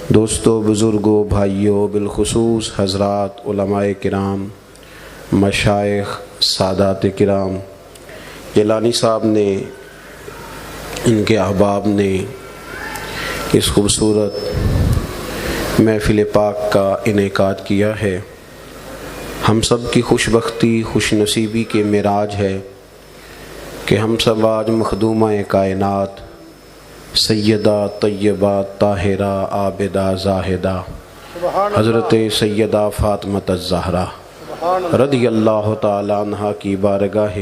دوستو، بزرگوں، بھائیوں، بالخصوص حضرات علماء کرام، مشائخ، سادات کرام، جیلانی صاحب نے، ان کے احباب نے اس خوبصورت محفل پاک کا انعقاد کیا ہے۔ ہم سب کی خوش بختی، خوش نصیبی کے معراج ہے کہ ہم سب آج مخدومہ کائنات سیدہ طیبہ طاہرہ عابدہ زاہدہ حضرت سیدہ فاطمہ الزہرا رضی اللہ تعالیٰ عنہا کی بارگاہ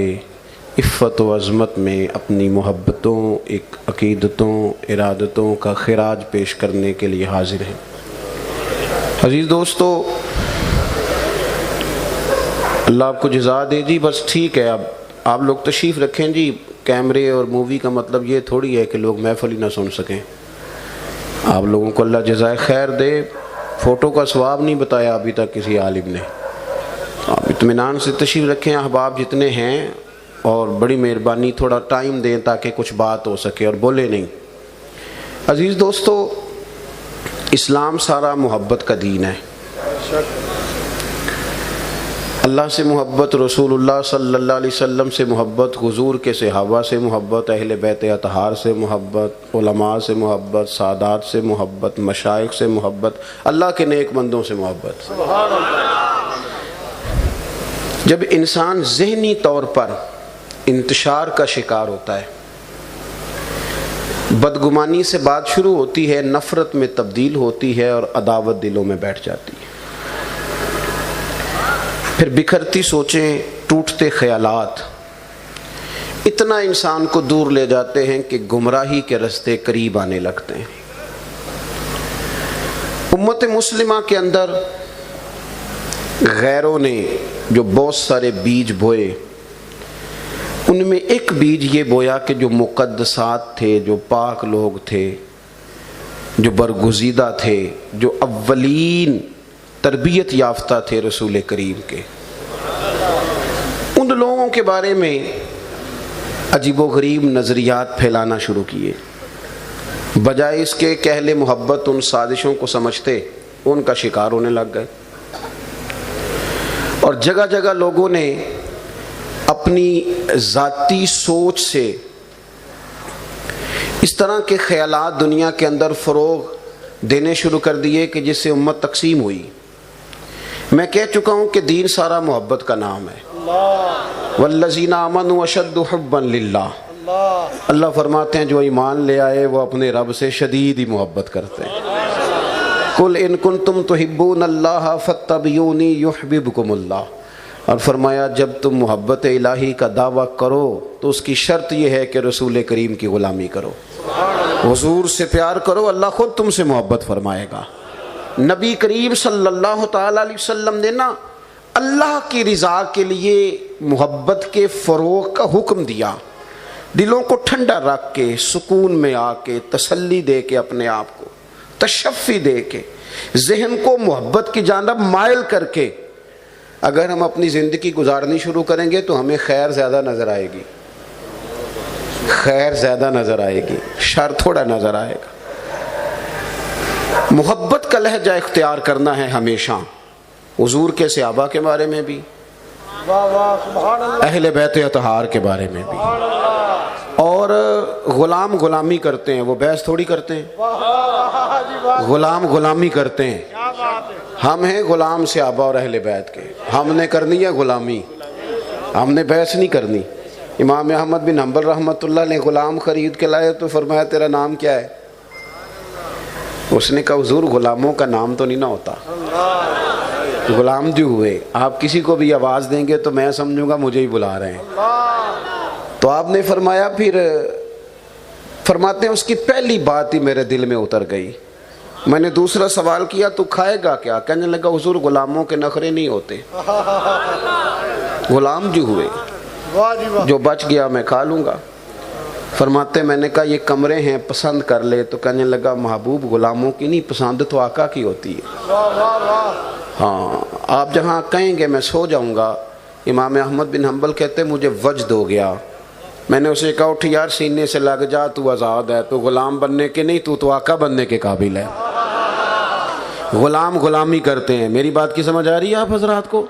عفت و عظمت میں اپنی محبتوں، عقیدتوں، ارادتوں کا خراج پیش کرنے کے لیے حاضر ہیں۔ عزیز دوستو، اللہ آپ کو جزا دے جی۔ بس ٹھیک ہے، اب آپ لوگ تشریف رکھیں جی۔ کیمرے اور مووی کا مطلب یہ تھوڑی ہے کہ لوگ محفل ہی نہ سن سکیں۔ آپ لوگوں کو اللہ جزائے خیر دے۔ فوٹو کا ثواب نہیں بتایا ابھی تک کسی عالم نے۔ آپ اطمینان سے تشریف رکھیں احباب جتنے ہیں، اور بڑی مہربانی تھوڑا ٹائم دیں تاکہ کچھ بات ہو سکے اور بولے نہیں۔ عزیز دوستو، اسلام سارا محبت کا دین ہے۔ اللہ سے محبت، رسول اللہ صلی اللہ علیہ وسلم سے محبت، حضور کے صحابہ سے محبت، اہل بیت اطہار سے محبت، علماء سے محبت، سادات سے محبت، مشائخ سے محبت، اللہ کے نیک بندوں سے محبت۔ جب انسان ذہنی طور پر انتشار کا شکار ہوتا ہے، بدگمانی سے بات شروع ہوتی ہے، نفرت میں تبدیل ہوتی ہے اور عداوت دلوں میں بیٹھ جاتی ہے، پھر بکھرتی سوچیں، ٹوٹتے خیالات اتنا انسان کو دور لے جاتے ہیں کہ گمراہی کے رستے قریب آنے لگتے ہیں۔ امت مسلمہ کے اندر غیروں نے جو بہت سارے بیج بوئے، ان میں ایک بیج یہ بویا کہ جو مقدسات تھے، جو پاک لوگ تھے، جو برگزیدہ تھے، جو اولین تربیت یافتہ تھے رسول کریم کے، ان لوگوں کے بارے میں عجیب و غریب نظریات پھیلانا شروع کیے۔ بجائے اس کے کہ اہل محبت ان سازشوں کو سمجھتے، ان کا شکار ہونے لگ گئے، اور جگہ جگہ لوگوں نے اپنی ذاتی سوچ سے اس طرح کے خیالات دنیا کے اندر فروغ دینے شروع کر دیے کہ جس سے امت تقسیم ہوئی۔ میں کہہ چکا ہوں کہ دین سارا محبت کا نام ہے۔ والذین آمنوا اشد حبا للہ، اللہ فرماتے ہیں جو ایمان لے آئے وہ اپنے رب سے شدید ہی محبت کرتے ہیں۔ قل ان کنتم تحبون اللہ فاتبعونی یحببکم اللہ، اور فرمایا جب تم محبت الہی کا دعویٰ کرو تو اس کی شرط یہ ہے کہ رسول کریم کی غلامی کرو، حضور سے پیار کرو، اللہ خود تم سے محبت فرمائے گا۔ نبی کریم صلی اللہ تعالی علیہ وسلم نے نا اللہ کی رضا کے لیے محبت کے فروغ کا حکم دیا۔ دلوں کو ٹھنڈا رکھ کے، سکون میں آ کے، تسلی دے کے، اپنے آپ کو تشفی دے کے، ذہن کو محبت کی جانب مائل کر کے اگر ہم اپنی زندگی گزارنی شروع کریں گے تو ہمیں خیر زیادہ نظر آئے گی، خیر زیادہ نظر آئے گی، شر تھوڑا نظر آئے گا۔ محبت کا لہجہ اختیار کرنا ہے ہمیشہ، حضور کے صحابہ کے بارے میں بھی، اہل بیت اطہار کے بارے میں بھی۔ اور غلام غلامی کرتے ہیں، وہ بحث تھوڑی کرتے ہیں، غلام غلامی کرتے ہیں۔ ہم ہیں غلام صحابہ اور اہل بیت کے، ہم نے کرنی ہے غلامی، ہم نے بحث نہیں کرنی۔ امام احمد بن حنبل رحمۃ اللہ نے غلام خرید کے لائے تو فرمایا تیرا نام کیا ہے؟ اس نے کہا حضور غلاموں کا نام تو نہیں نہ ہوتا، غلام جو ہوئے، آپ کسی کو بھی آواز دیں گے تو میں سمجھوں گا مجھے ہی بلا رہے ہیں۔ تو آپ نے فرمایا، پھر فرماتے ہیں اس کی پہلی بات ہی میرے دل میں اتر گئی۔ میں نے دوسرا سوال کیا تو کھائے گا کیا؟ کہنے لگا حضور غلاموں کے نخرے نہیں ہوتے، غلام جو ہوئے، جو بچ گیا میں کھا لوں گا۔ فرماتے میں نے کہا یہ کمرے ہیں پسند کر لے، تو کہنے لگا محبوب غلاموں کی نہیں، پسند تو آقا کی ہوتی ہے۔ ہاں آپ جہاں کہیں گے میں سو جاؤں گا۔ امام احمد بن حنبل کہتے مجھے وجد ہو گیا، میں نے اسے کہا اٹھ یار سینے سے لگ جا، تو آزاد ہے، تو غلام بننے کے نہیں، تو آقا بننے کے قابل ہے۔ غلام غلامی کرتے ہیں. میری بات کی سمجھ آ رہی ہے آپ حضرات کو؟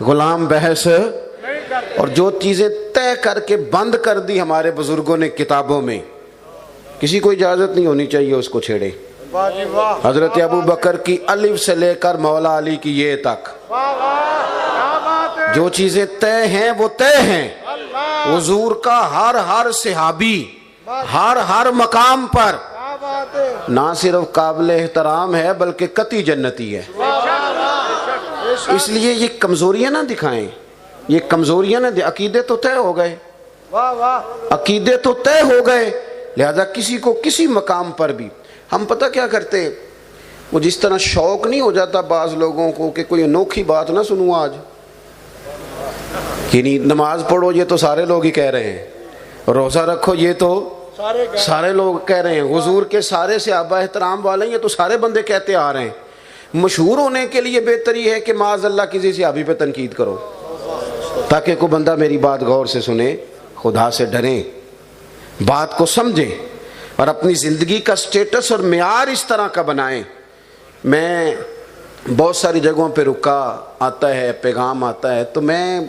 غلام بحث. اور جو چیزیں طے کر کے بند کر دی ہمارے بزرگوں نے کتابوں میں، کسی کو اجازت نہیں ہونی چاہیے اس کو چھیڑے. حضرت ابو بکر کی الف سے لے کر مولا علی کی یہ تک جو چیزیں طے ہیں وہ طے ہیں. حضور کا ہر صحابی ہر مقام پر نہ صرف قابل احترام ہے بلکہ قطعی جنتی ہے. اس لیے یہ کمزوریاں نہ دکھائیں، یہ کمزوریاں نہ عقیدے تو طے ہو گئے، عقیدے تو طے ہو گئے. لہذا کسی کو کسی مقام پر بھی ہم پتہ کیا کرتے ہیں، وہ جس طرح شوق نہیں ہو جاتا بعض لوگوں کو کہ کوئی انوکھی بات نہ سنوں آج، یعنی نماز پڑھو یہ تو سارے لوگ ہی کہہ رہے ہیں، روزہ رکھو یہ تو سارے لوگ کہہ رہے ہیں، حضور کے سارے صحابہ احترام والے یہ تو سارے بندے کہتے آ رہے ہیں. مشہور ہونے کے لیے بہتری ہے کہ معاذ اللہ کسی صحابی پہ تنقید کرو تاکہ کوئی بندہ میری بات غور سے سنے، خدا سے ڈریں، بات کو سمجھیں اور اپنی زندگی کا سٹیٹس اور معیار اس طرح کا بنائیں. میں بہت ساری جگہوں پہ رکا آتا ہے، پیغام آتا ہے، تو میں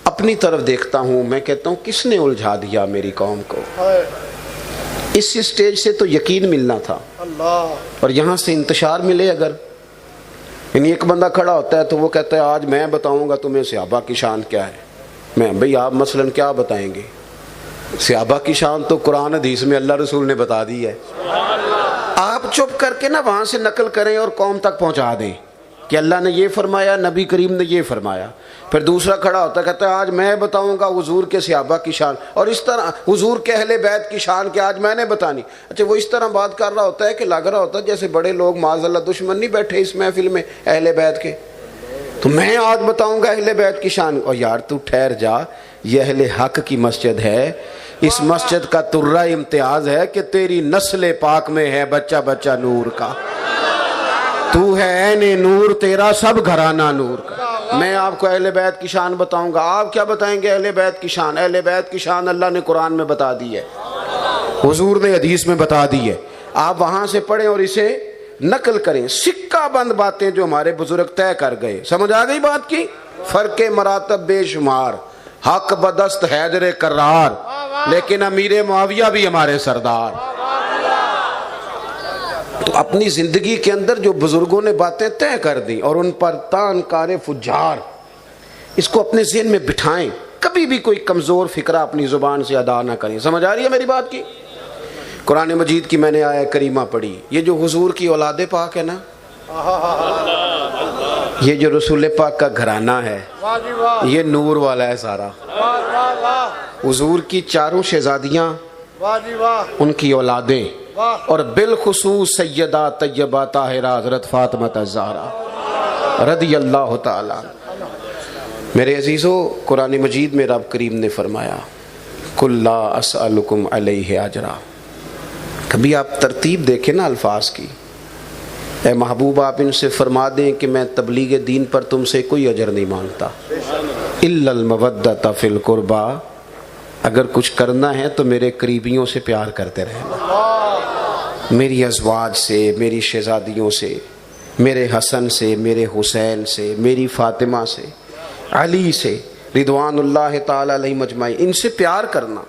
اپنی طرف دیکھتا ہوں، میں کہتا ہوں کس نے الجھا دیا میری قوم کو. اس اسٹیج سے تو یقین ملنا تھا اور یہاں سے انتشار ملے. اگر یعنی ایک بندہ کھڑا ہوتا ہے تو وہ کہتا ہے آج میں بتاؤں گا تمہیں صحابہ کی شان کیا ہے. میں بھئی آپ مثلاً کیا بتائیں گے؟ صحابہ کی شان تو قرآن حدیث میں اللہ رسول نے بتا دی ہے. آپ چپ کر کے نا وہاں سے نقل کریں اور قوم تک پہنچا دیں کہ اللہ نے یہ فرمایا، نبی کریم نے یہ فرمایا. پھر دوسرا کھڑا ہوتا ہے کہتا ہے آج میں بتاؤں گا حضور کے صحابہ کی شان، اور اس طرح حضور کے اہل بیت کی شان کہ آج میں نے بتانی. اچھا وہ اس طرح بات کر رہا ہوتا ہے کہ لگ رہا ہوتا ہے جیسے بڑے لوگ معاذ اللہ دشمن نہیں بیٹھے اس محفل میں اہل بیت کے، تو میں آج بتاؤں گا اہل بیت کی شان. اور یار تو ٹھہر جا، یہ اہل حق کی مسجد ہے، اس مسجد کا ترہ امتیاز ہے کہ تیری نسل پاک میں ہے بچہ بچہ نور کا، تو ہے عین نور، تیرا سب گھرانہ نور کا. میں آپ کو اہل بیت کی شان بتاؤں گا. آپ کیا بتائیں گے اہل بیت کی شان؟ اہل بیت کی شان اللہ نے قرآن میں بتا دی ہے، حضور نے حدیث میں بتا دی ہے. آپ وہاں سے پڑھیں اور اسے نقل کریں. سکہ بند باتیں جو ہمارے بزرگ طے کر گئے. سمجھ آ گئی بات کی؟ فرق مراتب بے شمار، حق بدست حیدر کرار، لیکن امیر معاویہ بھی ہمارے سردار. تو اپنی زندگی کے اندر جو بزرگوں نے باتیں طے کر دی اور ان پر تان کار فجار، اس کو اپنے ذہن میں بٹھائیں. کبھی بھی کوئی کمزور فکرہ اپنی زبان سے ادا نہ کریں. سمجھ آ رہی ہے میری بات کی؟ قرآن مجید کی میں نے آیت کریمہ پڑھی. یہ جو حضور کی اولاد پاک ہے نا، یہ جو رسول پاک کا گھرانہ ہے، یہ نور والا ہے سارا. حضور کی چاروں شہزادیاں، ان کی اولادیں، اور بالخصوص سیدہ طیبہ طاہرہ حضرت فاطمہ الزہرا رضی اللہ تعالیٰ. میرے عزیزو، قرآن مجید میں رب کریم نے فرمایا قُلْ لَا أَسْأَلُكُمْ عَلَيْهِ أَجْرًا. کبھی آپ ترتیب دیکھیں نا الفاظ کی. اے محبوب آپ ان سے فرما دیں کہ میں تبلیغ دین پر تم سے کوئی اجر نہیں مانگتا. إِلَّا الْمَوَدَّةَ فِي الْقُرْبَى، اگر کچھ کرنا ہے تو میرے قریبیوں سے پیار کرتے رہنا، میری ازواج سے، میری شہزادیوں سے، میرے حسن سے، میرے حسین سے، میری فاطمہ سے، علی سے رضوان اللہ تعالی علیہ مجمعین. ان سے پیار کرنا،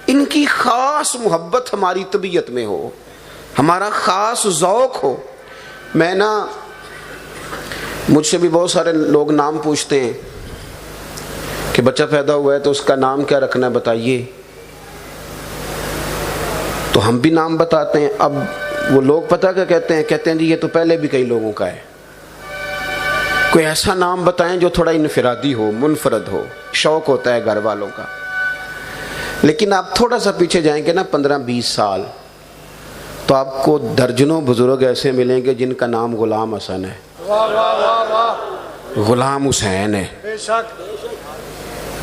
ان کی خاص محبت ہماری طبیعت میں ہو، ہمارا خاص ذوق ہو. میں نا، مجھ سے بھی بہت سارے لوگ نام پوچھتے ہیں کہ بچہ پیدا ہوا ہے تو اس کا نام کیا رکھنا ہے بتائیے. تو ہم بھی نام بتاتے ہیں. اب وہ لوگ پتہ کیا کہتے ہیں جی یہ تو پہلے بھی کئی لوگوں کا ہے. کوئی ایسا نام بتائیں جو تھوڑا انفرادی ہو، منفرد ہو. شوق ہوتا ہے گھر والوں کا. لیکن آپ تھوڑا سا پیچھے جائیں گے نا 15-20 سال، تو آپ کو درجنوں بزرگ ایسے ملیں گے جن کا نام غلام حسن ہے، غلام حسین ہے.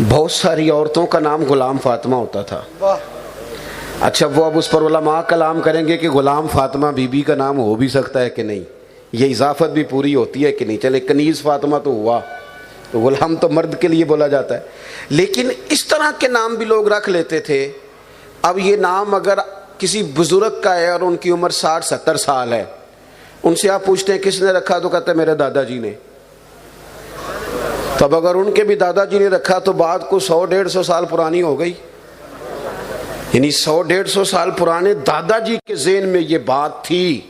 بہت ساری عورتوں کا نام غلام فاطمہ ہوتا تھا. اچھا وہ اب اس پر علماء کلام کریں گے کہ غلام فاطمہ بی بی کا نام ہو بھی سکتا ہے کہ نہیں، یہ اضافت بھی پوری ہوتی ہے کہ نہیں. چلے کنیز فاطمہ تو ہوا، تو غلام تو مرد کے لیے بولا جاتا ہے. لیکن اس طرح کے نام بھی لوگ رکھ لیتے تھے. اب یہ نام اگر کسی بزرگ کا ہے اور ان کی عمر 60-70 سال ہے، ان سے آپ پوچھتے ہیں کس نے رکھا تو کہتے ہیں میرے دادا جی نے. تو اب اگر ان کے بھی دادا جی نے رکھا تو بات کو 100-150 سال پرانی ہو گئی. یعنی 100-150 سال پرانے دادا جی کے ذہن میں یہ بات تھی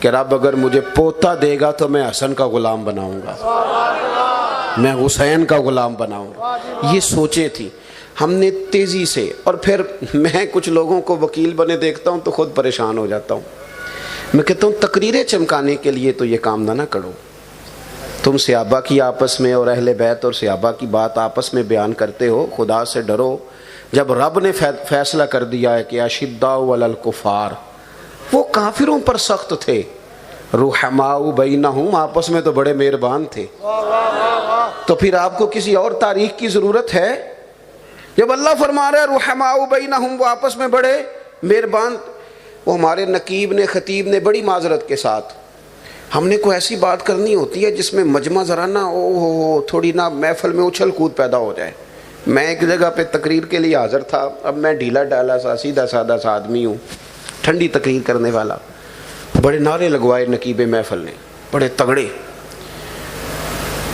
کہ رب اگر مجھے پوتا دے گا تو میں حسن کا غلام بناؤں گا, میں حسین کا غلام بناؤں گا. یہ سوچیں تھی. ہم نے تیزی سے, اور پھر میں کچھ لوگوں کو وکیل بنے دیکھتا ہوں تو خود پریشان ہو جاتا ہوں. میں کہتا ہوں تقریریں چمکانے کے لیے تو یہ کام نہ کرو. تم صحابہ کی آپس میں اور اہل بیت اور صحابہ کی بات آپس میں بیان کرتے ہو, خدا سے ڈرو. جب رب نے فیصلہ کر دیا ہے کہ اشداء علی الکفار, وہ کافروں پر سخت تھے, رحماء بینہم, آپس میں تو بڑے مہربان تھے, تو پھر آپ کو کسی اور تاریخ کی ضرورت ہے؟ جب اللہ فرما رہا ہے رحماء بینہم, وہ آپس میں بڑے مہربان. وہ ہمارے نقیب نے, خطیب نے بڑی معذرت کے ساتھ, ہم نے کوئی ایسی بات کرنی ہوتی ہے جس میں مجمع ذرا نہ تھوڑی نہ محفل میں اچھل کود پیدا ہو جائے. میں ایک جگہ پہ تقریر کے لیے حاضر تھا. اب میں ڈھیلا ڈالا سا سیدھا سادہ سا آدمی ہوں, ٹھنڈی تقریر کرنے والا. بڑے نعرے لگوائے نقیب محفل نے, بڑے تگڑے.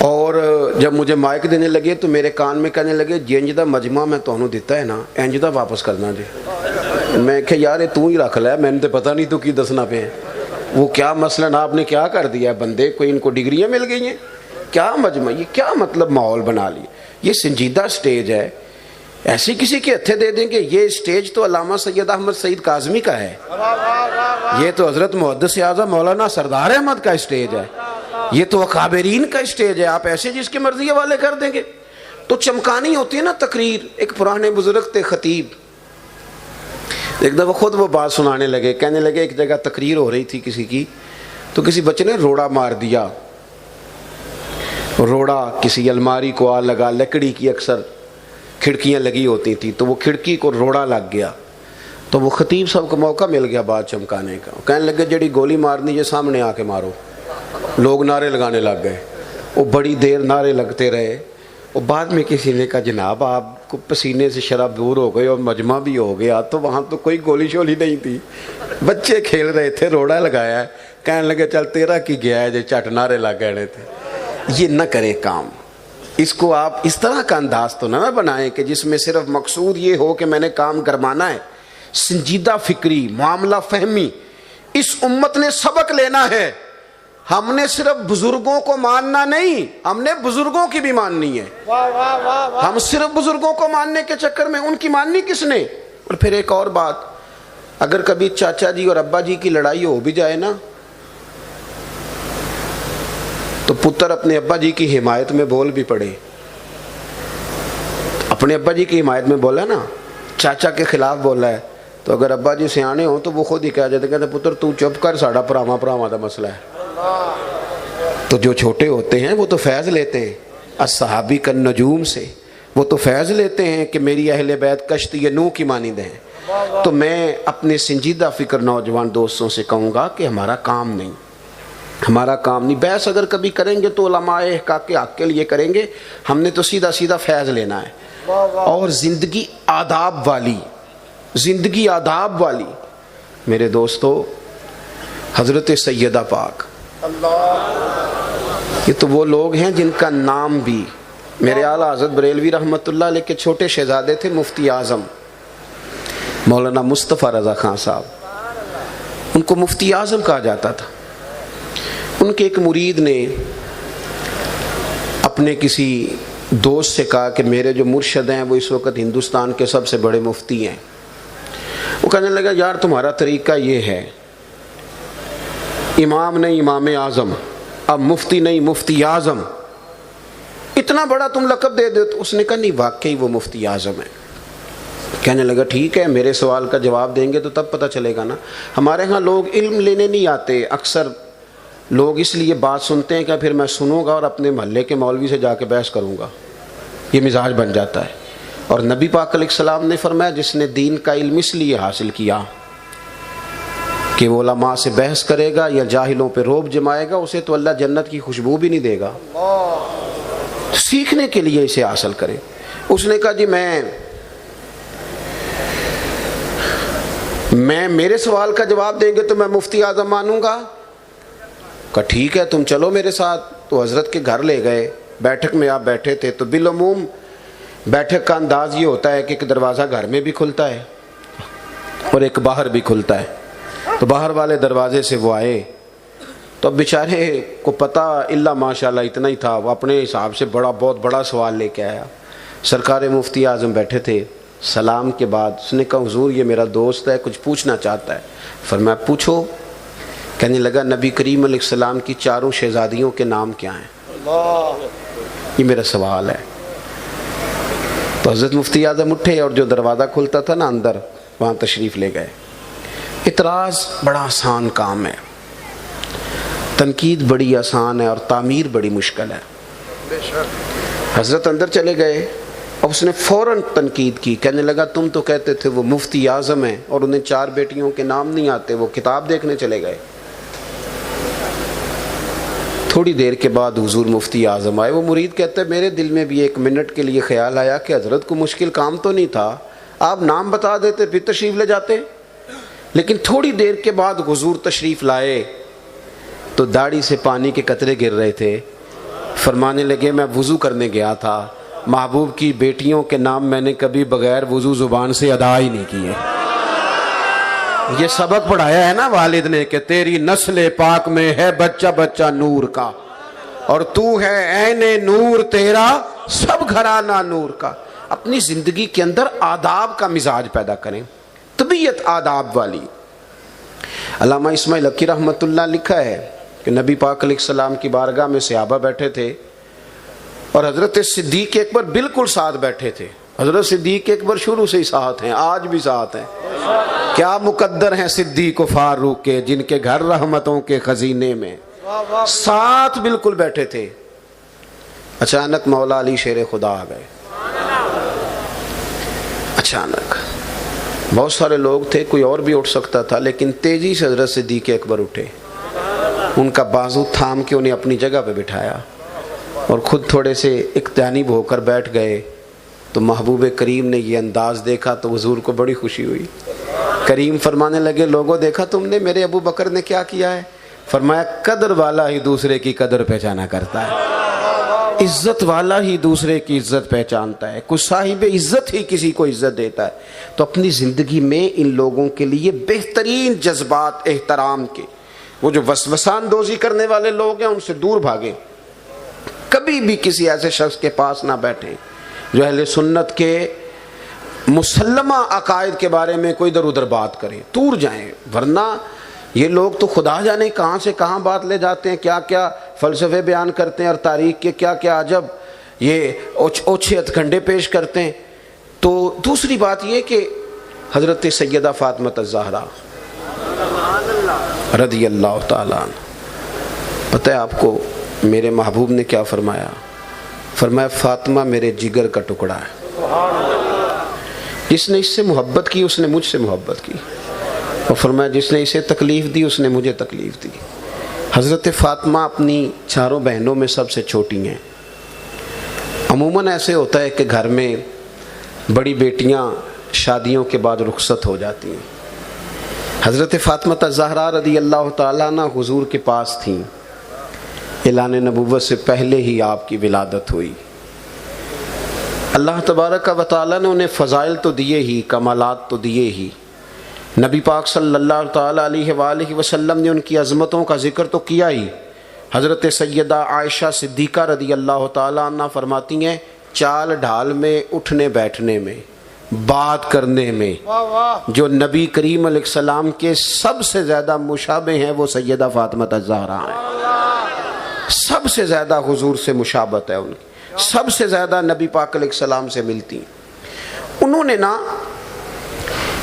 اور جب مجھے مائک دینے لگے تو میرے کان میں کہنے لگے جینج دا مجمع میں تہنوں دیتا ہے نا, انج دا واپس کرنا جی. میں کہ یار تو ہی رکھ لیا, میں نے تو پتہ نہیں تو کی دسنا پہ ہے. وہ کیا مثلاً آپ نے کیا کر دیا ہے بندے, کوئی ان کو ڈگریاں مل گئی ہیں, کیا مجمع, یہ کیا مطلب ماحول بنا لیا. یہ سنجیدہ سٹیج ہے, ایسی کسی کے ہتھے دے دیں گے. یہ سٹیج تو علامہ سید احمد سعید کاظمی کا ہے, یہ تو حضرت محدث اعظم مولانا سردار احمد کا سٹیج ہے, یہ تو اکابرین کا سٹیج ہے. آپ ایسے جس کی مرضی والے کر دیں گے. تو چمکانی ہوتی ہے نا تقریر. ایک پرانے بزرگ تھے خطیب, ایک دفعہ خود وہ بات سنانے لگے. کہنے لگے ایک جگہ تقریر ہو رہی تھی کسی کی, تو کسی بچے نے روڑا مار دیا. روڑا کسی الماری کو آ لگا, لکڑی کی اکثر کھڑکیاں لگی ہوتی تھی, تو وہ کھڑکی کو روڑا لگ گیا. تو وہ خطیب صاحب کو موقع مل گیا بات چمکانے کا. کہنے لگے جڑی گولی مارنی یہ سامنے آ کے مارو. لوگ نعرے لگانے لگ گئے. وہ بڑی دیر نعرے لگتے رہے. وہ بعد میں کسی نے کہا جناب آپ کو پسینے سے شراب دور ہو گئی اور مجمع بھی ہو گیا, تو وہاں تو کوئی گولی شولی نہیں تھی, بچے کھیل رہے تھے, روڑا لگایا ہے. کہنے لگے چل تیرا کی گیا ہے جو چٹ نعرے لگ گئے تھے. یہ نہ کریں کام. اس کو آپ اس طرح کا انداز تو نہ بنائیں کہ جس میں صرف مقصود یہ ہو کہ میں نے کام گرمانا ہے. سنجیدہ فکری, معاملہ فہمی. اس امت نے سبق لینا ہے. ہم نے صرف بزرگوں کو ماننا نہیں, ہم نے بزرگوں کی بھی ماننی ہے. ہم صرف بزرگوں کو ماننے کے چکر میں, ان کی ماننی کس نے. اور پھر ایک اور بات, اگر کبھی چاچا جی اور ابا جی کی لڑائی ہو بھی جائے نا, تو پتر اپنے ابا جی کی حمایت میں بول بھی پڑے. اپنے ابا جی کی حمایت میں بولا نا, چاچا کے خلاف بولا ہے, تو اگر ابا جی سیانے ہوں تو وہ خود ہی کہہ جاتے, کہتے پتر تو چپ کر, ساڑا پراواں دا مسئلہ ہے. تو جو چھوٹے ہوتے ہیں وہ تو فیض لیتے ہیں الصحابی کا نجوم سے, وہ تو فیض لیتے ہیں کہ میری اہل بیت کشتی نوح کی مانند ہیں. تو میں اپنے سنجیدہ فکر نوجوان دوستوں سے کہوں گا کہ ہمارا کام نہیں, ہمارا کام نہیں. بحث اگر کبھی کریں گے تو علماء حق کے لیے کریں گے. ہم نے تو سیدھا سیدھا فیض لینا ہے. اور زندگی آداب والی, زندگی آداب والی. میرے دوستو, حضرت سیدہ پاک, یہ تو وہ لوگ ہیں جن کا نام بھی, میرے اعلیٰ حضرت بریلوی رحمۃ اللہ علیہ کے چھوٹے شہزادے تھے مفتی اعظم مولانا مصطفیٰ رضا خان صاحب, ان کو مفتی اعظم کہا جاتا تھا. ان کے ایک مرید نے اپنے کسی دوست سے کہا کہ میرے جو مرشد ہیں وہ اس وقت ہندوستان کے سب سے بڑے مفتی ہیں. وہ کہنے لگا یار تمہارا طریقہ یہ ہے, امام نہیں امام اعظم, اب مفتی نہیں مفتی اعظم, اتنا بڑا تم لقب دے دو. تو اس نے کہا نہیں واقعی وہ مفتی اعظم ہے. کہنے لگا ٹھیک ہے, میرے سوال کا جواب دیں گے تو تب پتہ چلے گا نا. ہمارے ہاں لوگ علم لینے نہیں آتے, اکثر لوگ اس لیے بات سنتے ہیں کہ پھر میں سنوں گا اور اپنے محلے کے مولوی سے جا کے بحث کروں گا, یہ مزاج بن جاتا ہے. اور نبی پاک علیہ السلام نے فرمایا جس نے دین کا علم اس لیے حاصل کیا کہ وہ علماء سے بحث کرے گا یا جاہلوں پہ روب جمائے گا, اسے تو اللہ جنت کی خوشبو بھی نہیں دے گا. سیکھنے کے لیے اسے حاصل کریں. اس نے کہا جی میں میرے سوال کا جواب دیں گے تو میں مفتی اعظم مانوں گا, کہا ٹھیک ہے تم چلو میرے ساتھ. تو حضرت کے گھر لے گئے. بیٹھک میں آپ بیٹھے تھے تو بالعموم بیٹھک کا انداز یہ ہوتا ہے کہ ایک دروازہ گھر میں بھی کھلتا ہے اور ایک باہر بھی کھلتا ہے. تو باہر والے دروازے سے وہ آئے تو اب بیچارے کو پتہ الا ماشاءاللہ اتنا ہی تھا, وہ اپنے حساب سے بہت بڑا سوال لے کے آیا. سرکار مفتی اعظم بیٹھے تھے. سلام کے بعد اس نے کہا حضور یہ میرا دوست ہے, کچھ پوچھنا چاہتا ہے. فرمایا پوچھو. کہنے لگا نبی کریم علیہ السلام کی 4 شہزادیوں کے نام کیا ہیں؟ یہ میرا سوال ہے. تو حضرت مفتی اعظم اٹھے اور جو دروازہ کھلتا تھا نا اندر, وہاں تشریف لے گئے. اعتراض بڑا آسان کام ہے, تنقید بڑی آسان ہے اور تعمیر بڑی مشکل ہے. حضرت اندر چلے گئے اور اس نے فوراً تنقید کی. کہنے لگا تم تو کہتے تھے وہ مفتی اعظم ہیں اور انہیں 4 بیٹیوں کے نام نہیں آتے, وہ کتاب دیکھنے چلے گئے. تھوڑی دیر کے بعد حضور مفتی اعظم آئے. وہ مرید کہتے ہیں میرے دل میں بھی 1 منٹ کے لیے خیال آیا کہ حضرت کو مشکل کام تو نہیں تھا, آپ نام بتا دیتے پھر تشریف لے جاتے. لیکن تھوڑی دیر کے بعد حضور تشریف لائے تو داڑھی سے پانی کے قطرے گر رہے تھے. فرمانے لگے میں وضو کرنے گیا تھا, محبوب کی بیٹیوں کے نام میں نے کبھی بغیر وضو زبان سے ادا ہی نہیں کیے. یہ سبق پڑھایا ہے نا والد نے کہ تیری نسل پاک میں ہے بچہ بچہ نور کا, اور تو ہے عین نور تیرا سب گھرانہ نور کا. اپنی زندگی کے اندر آداب کا مزاج پیدا کریں, طبیعت آداب والی. علامہ اسماعیل حقی رحمۃ اللہ لکھا ہے کہ نبی پاک علیہ السلام کی بارگاہ میں صحابہ بیٹھے تھے اور حضرت صدیق اکبر بالکل ساتھ بیٹھے تھے. حضرت صدیق اکبر شروع سے ہی ساتھ ہیں, آج بھی ساتھ ہیں. کیا مقدر ہیں صدیق و فاروق کے, جن کے گھر رحمتوں کے خزینے میں, ساتھ بالکل بیٹھے تھے. اچانک مولا علی شیر خدا آ گئے. اچانک بہت سارے لوگ تھے, کوئی اور بھی اٹھ سکتا تھا, لیکن تیزی سے حضرت صدیق اکبر اٹھے. ان کا بازو تھام کے انہیں اپنی جگہ پہ بٹھایا اور خود تھوڑے سے ایک جانب ہو کر بیٹھ گئے. تو محبوب کریم نے یہ انداز دیکھا تو حضور کو بڑی خوشی ہوئی. کریم فرمانے لگے لوگوں دیکھا تم نے میرے ابو بکر نے کیا کیا ہے؟ فرمایا قدر والا ہی دوسرے کی قدر پہچانا کرتا ہے, عزت والا ہی دوسرے کی عزت پہچانتا ہے, کوئی صاحب عزت ہی کسی کو عزت دیتا ہے. تو اپنی زندگی میں ان لوگوں کے لیے بہترین جذبات احترام کے, وہ جو وسوسہ اندوزی کرنے والے لوگ ہیں ان سے دور بھاگیں. کبھی بھی کسی ایسے شخص کے پاس نہ بیٹھیں جو اہل سنت کے مسلمہ عقائد کے بارے میں کوئی ادھر ادھر بات کرے, دور جائیں. ورنہ یہ لوگ تو خدا جانے کہاں سے کہاں بات لے جاتے ہیں, کیا کیا فلسفے بیان کرتے ہیں اور تاریخ کے کیا کیا عجب یہ اوچھے ہتھکنڈے پیش کرتے ہیں. تو دوسری بات یہ کہ حضرت سیدہ فاطمہ الزہرا رضی اللہ تعالیٰ عنہ, پتہ ہے آپ کو میرے محبوب نے کیا فرمایا؟ فرمایا فاطمہ میرے جگر کا ٹکڑا ہے, جس نے اس سے محبت کی اس نے مجھ سے محبت کی, اور فرمایا جس نے اسے تکلیف دی اس نے مجھے تکلیف دی. حضرت فاطمہ اپنی 4 بہنوں میں سب سے چھوٹی ہیں. عموماً ایسے ہوتا ہے کہ گھر میں بڑی بیٹیاں شادیوں کے بعد رخصت ہو جاتی ہیں. حضرت فاطمہ الزہرا رضی اللہ تعالیٰ عنہ حضور کے پاس تھیں. اعلان نبوت سے پہلے ہی آپ کی ولادت ہوئی. اللہ تبارک و تعالیٰ نے انہیں فضائل تو دیے ہی, کمالات تو دیے ہی. نبی پاک صلی اللہ تعالیٰ علیہ وآلہ وسلم نے ان کی عظمتوں کا ذکر تو کیا ہی. حضرت سیدہ عائشہ صدیقہ رضی اللہ تعالیٰ عنہ فرماتی ہیں چال ڈھال میں, اٹھنے بیٹھنے میں, بات کرنے میں جو نبی کریم علیہ السلام کے سب سے زیادہ مشابہ ہیں وہ سیدہ فاطمہ الزہرا ہیں. سب سے زیادہ حضور سے مشابہت ہے ان کی, سب سے زیادہ نبی پاک علیہ السلام سے ملتی. انہوں نے نا,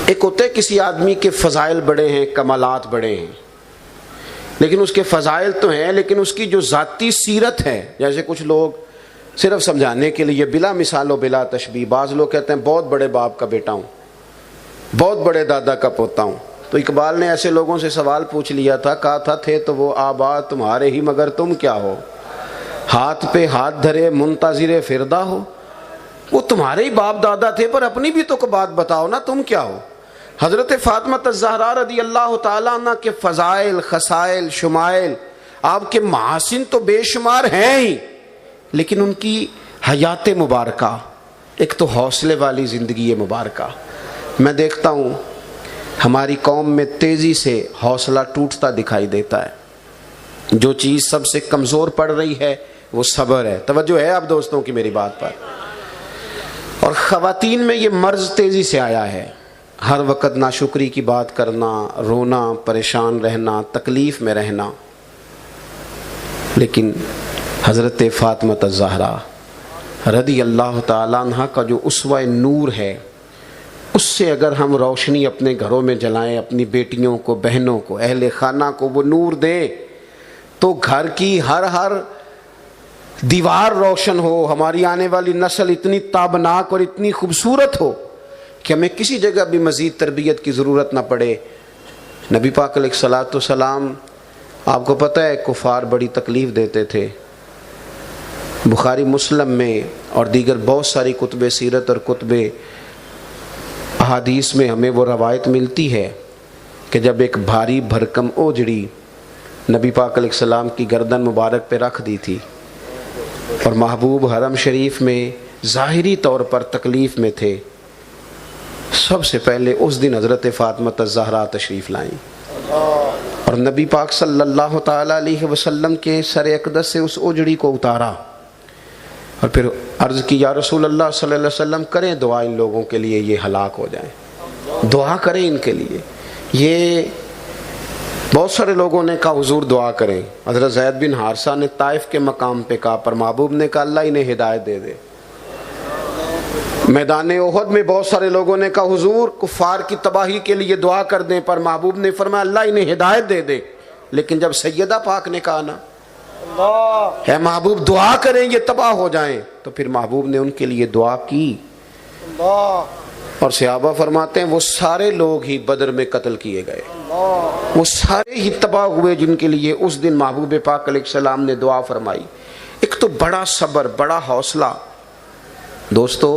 ایک ہوتا ہے کسی آدمی کے فضائل بڑے ہیں, کمالات بڑے ہیں, لیکن اس کے فضائل تو ہیں لیکن اس کی جو ذاتی سیرت ہے, جیسے کچھ لوگ صرف سمجھانے کے لیے بلا مثال و بلا تشبیہ, بعض لوگ کہتے ہیں بہت بڑے باپ کا بیٹا ہوں, بہت بڑے دادا کا پوتا ہوں. تو اقبال نے ایسے لوگوں سے سوال پوچھ لیا تھا, کہا تھا تھے تو وہ آبا تمہارے ہی مگر تم کیا ہو, ہاتھ پہ ہاتھ دھرے منتظر فردا ہو. وہ تمہارے ہی باپ دادا تھے پر اپنی بھی تو بات بتاؤ نا, تم کیا ہو. حضرت فاطمہ الزہرا رضی اللہ تعالیٰ عنہ کے فضائل, خصائل, شمائل آپ کے محاسن تو بے شمار ہیں ہی، لیکن ان کی حیات مبارکہ، ایک تو حوصلے والی زندگی مبارکہ. میں دیکھتا ہوں ہماری قوم میں تیزی سے حوصلہ ٹوٹتا دکھائی دیتا ہے. جو چیز سب سے کمزور پڑ رہی ہے وہ صبر ہے. توجہ ہے آپ دوستوں کی میری بات پر؟ اور خواتین میں یہ مرض تیزی سے آیا ہے، ہر وقت ناشکری کی بات کرنا، رونا، پریشان رہنا، تکلیف میں رہنا. لیکن حضرت فاطمہ الزہرا رضی اللہ تعالیٰ عنہ کا جو اسوہ نور ہے، اس سے اگر ہم روشنی اپنے گھروں میں جلائیں، اپنی بیٹیوں کو، بہنوں کو، اہل خانہ کو وہ نور دیں، تو گھر کی ہر دیوار روشن ہو، ہماری آنے والی نسل اتنی تابناک اور اتنی خوبصورت ہو کہ ہمیں کسی جگہ بھی مزید تربیت کی ضرورت نہ پڑے. نبی پاک علیہ الصلاۃ والسلام، آپ کو پتہ ہے کفار بڑی تکلیف دیتے تھے. بخاری مسلم میں اور دیگر بہت ساری کتب سیرت اور کتب احادیث میں ہمیں وہ روایت ملتی ہے کہ جب ایک بھاری بھرکم اوجڑی نبی پاک علیہ السلام کی گردن مبارک پہ رکھ دی تھی اور محبوب حرم شریف میں ظاہری طور پر تکلیف میں تھے، سب سے پہلے اس دن حضرت فاطمہ الزہرا تشریف لائیں اور نبی پاک صلی اللہ تعالیٰ علیہ وسلم کے سر اقدس سے اس اوجڑی کو اتارا اور پھر عرض کی یا رسول اللہ صلی اللہ علیہ وسلم، کریں دعا ان لوگوں کے لیے یہ ہلاک ہو جائیں، دعا کریں ان کے لیے. یہ بہت سارے لوگوں نے کہا حضور دعا کریں. حضرت زید بن حارثہ نے طائف کے مقام پہ کہا، پر محبوب نے کہا اللہ انہیں ہدایت دے دے. میدان احد میں بہت سارے لوگوں نے کہا حضور کفار کی تباہی کے لیے دعا کر دیں، پر محبوب نے فرمایا اللہ انہیں ہدایت دے دے. لیکن جب سیدہ پاک نے کہا نا اے محبوب دعا کریں یہ تباہ ہو جائیں، تو پھر محبوب نے ان کے لیے دعا کی. اور صحابہ فرماتے ہیں وہ سارے لوگ ہی بدر میں قتل کیے گئے، وہ سارے ہی تباہ ہوئے جن کے لیے اس دن محبوب پاک علیہ السلام نے دعا فرمائی. ایک تو بڑا صبر، بڑا حوصلہ. دوستو،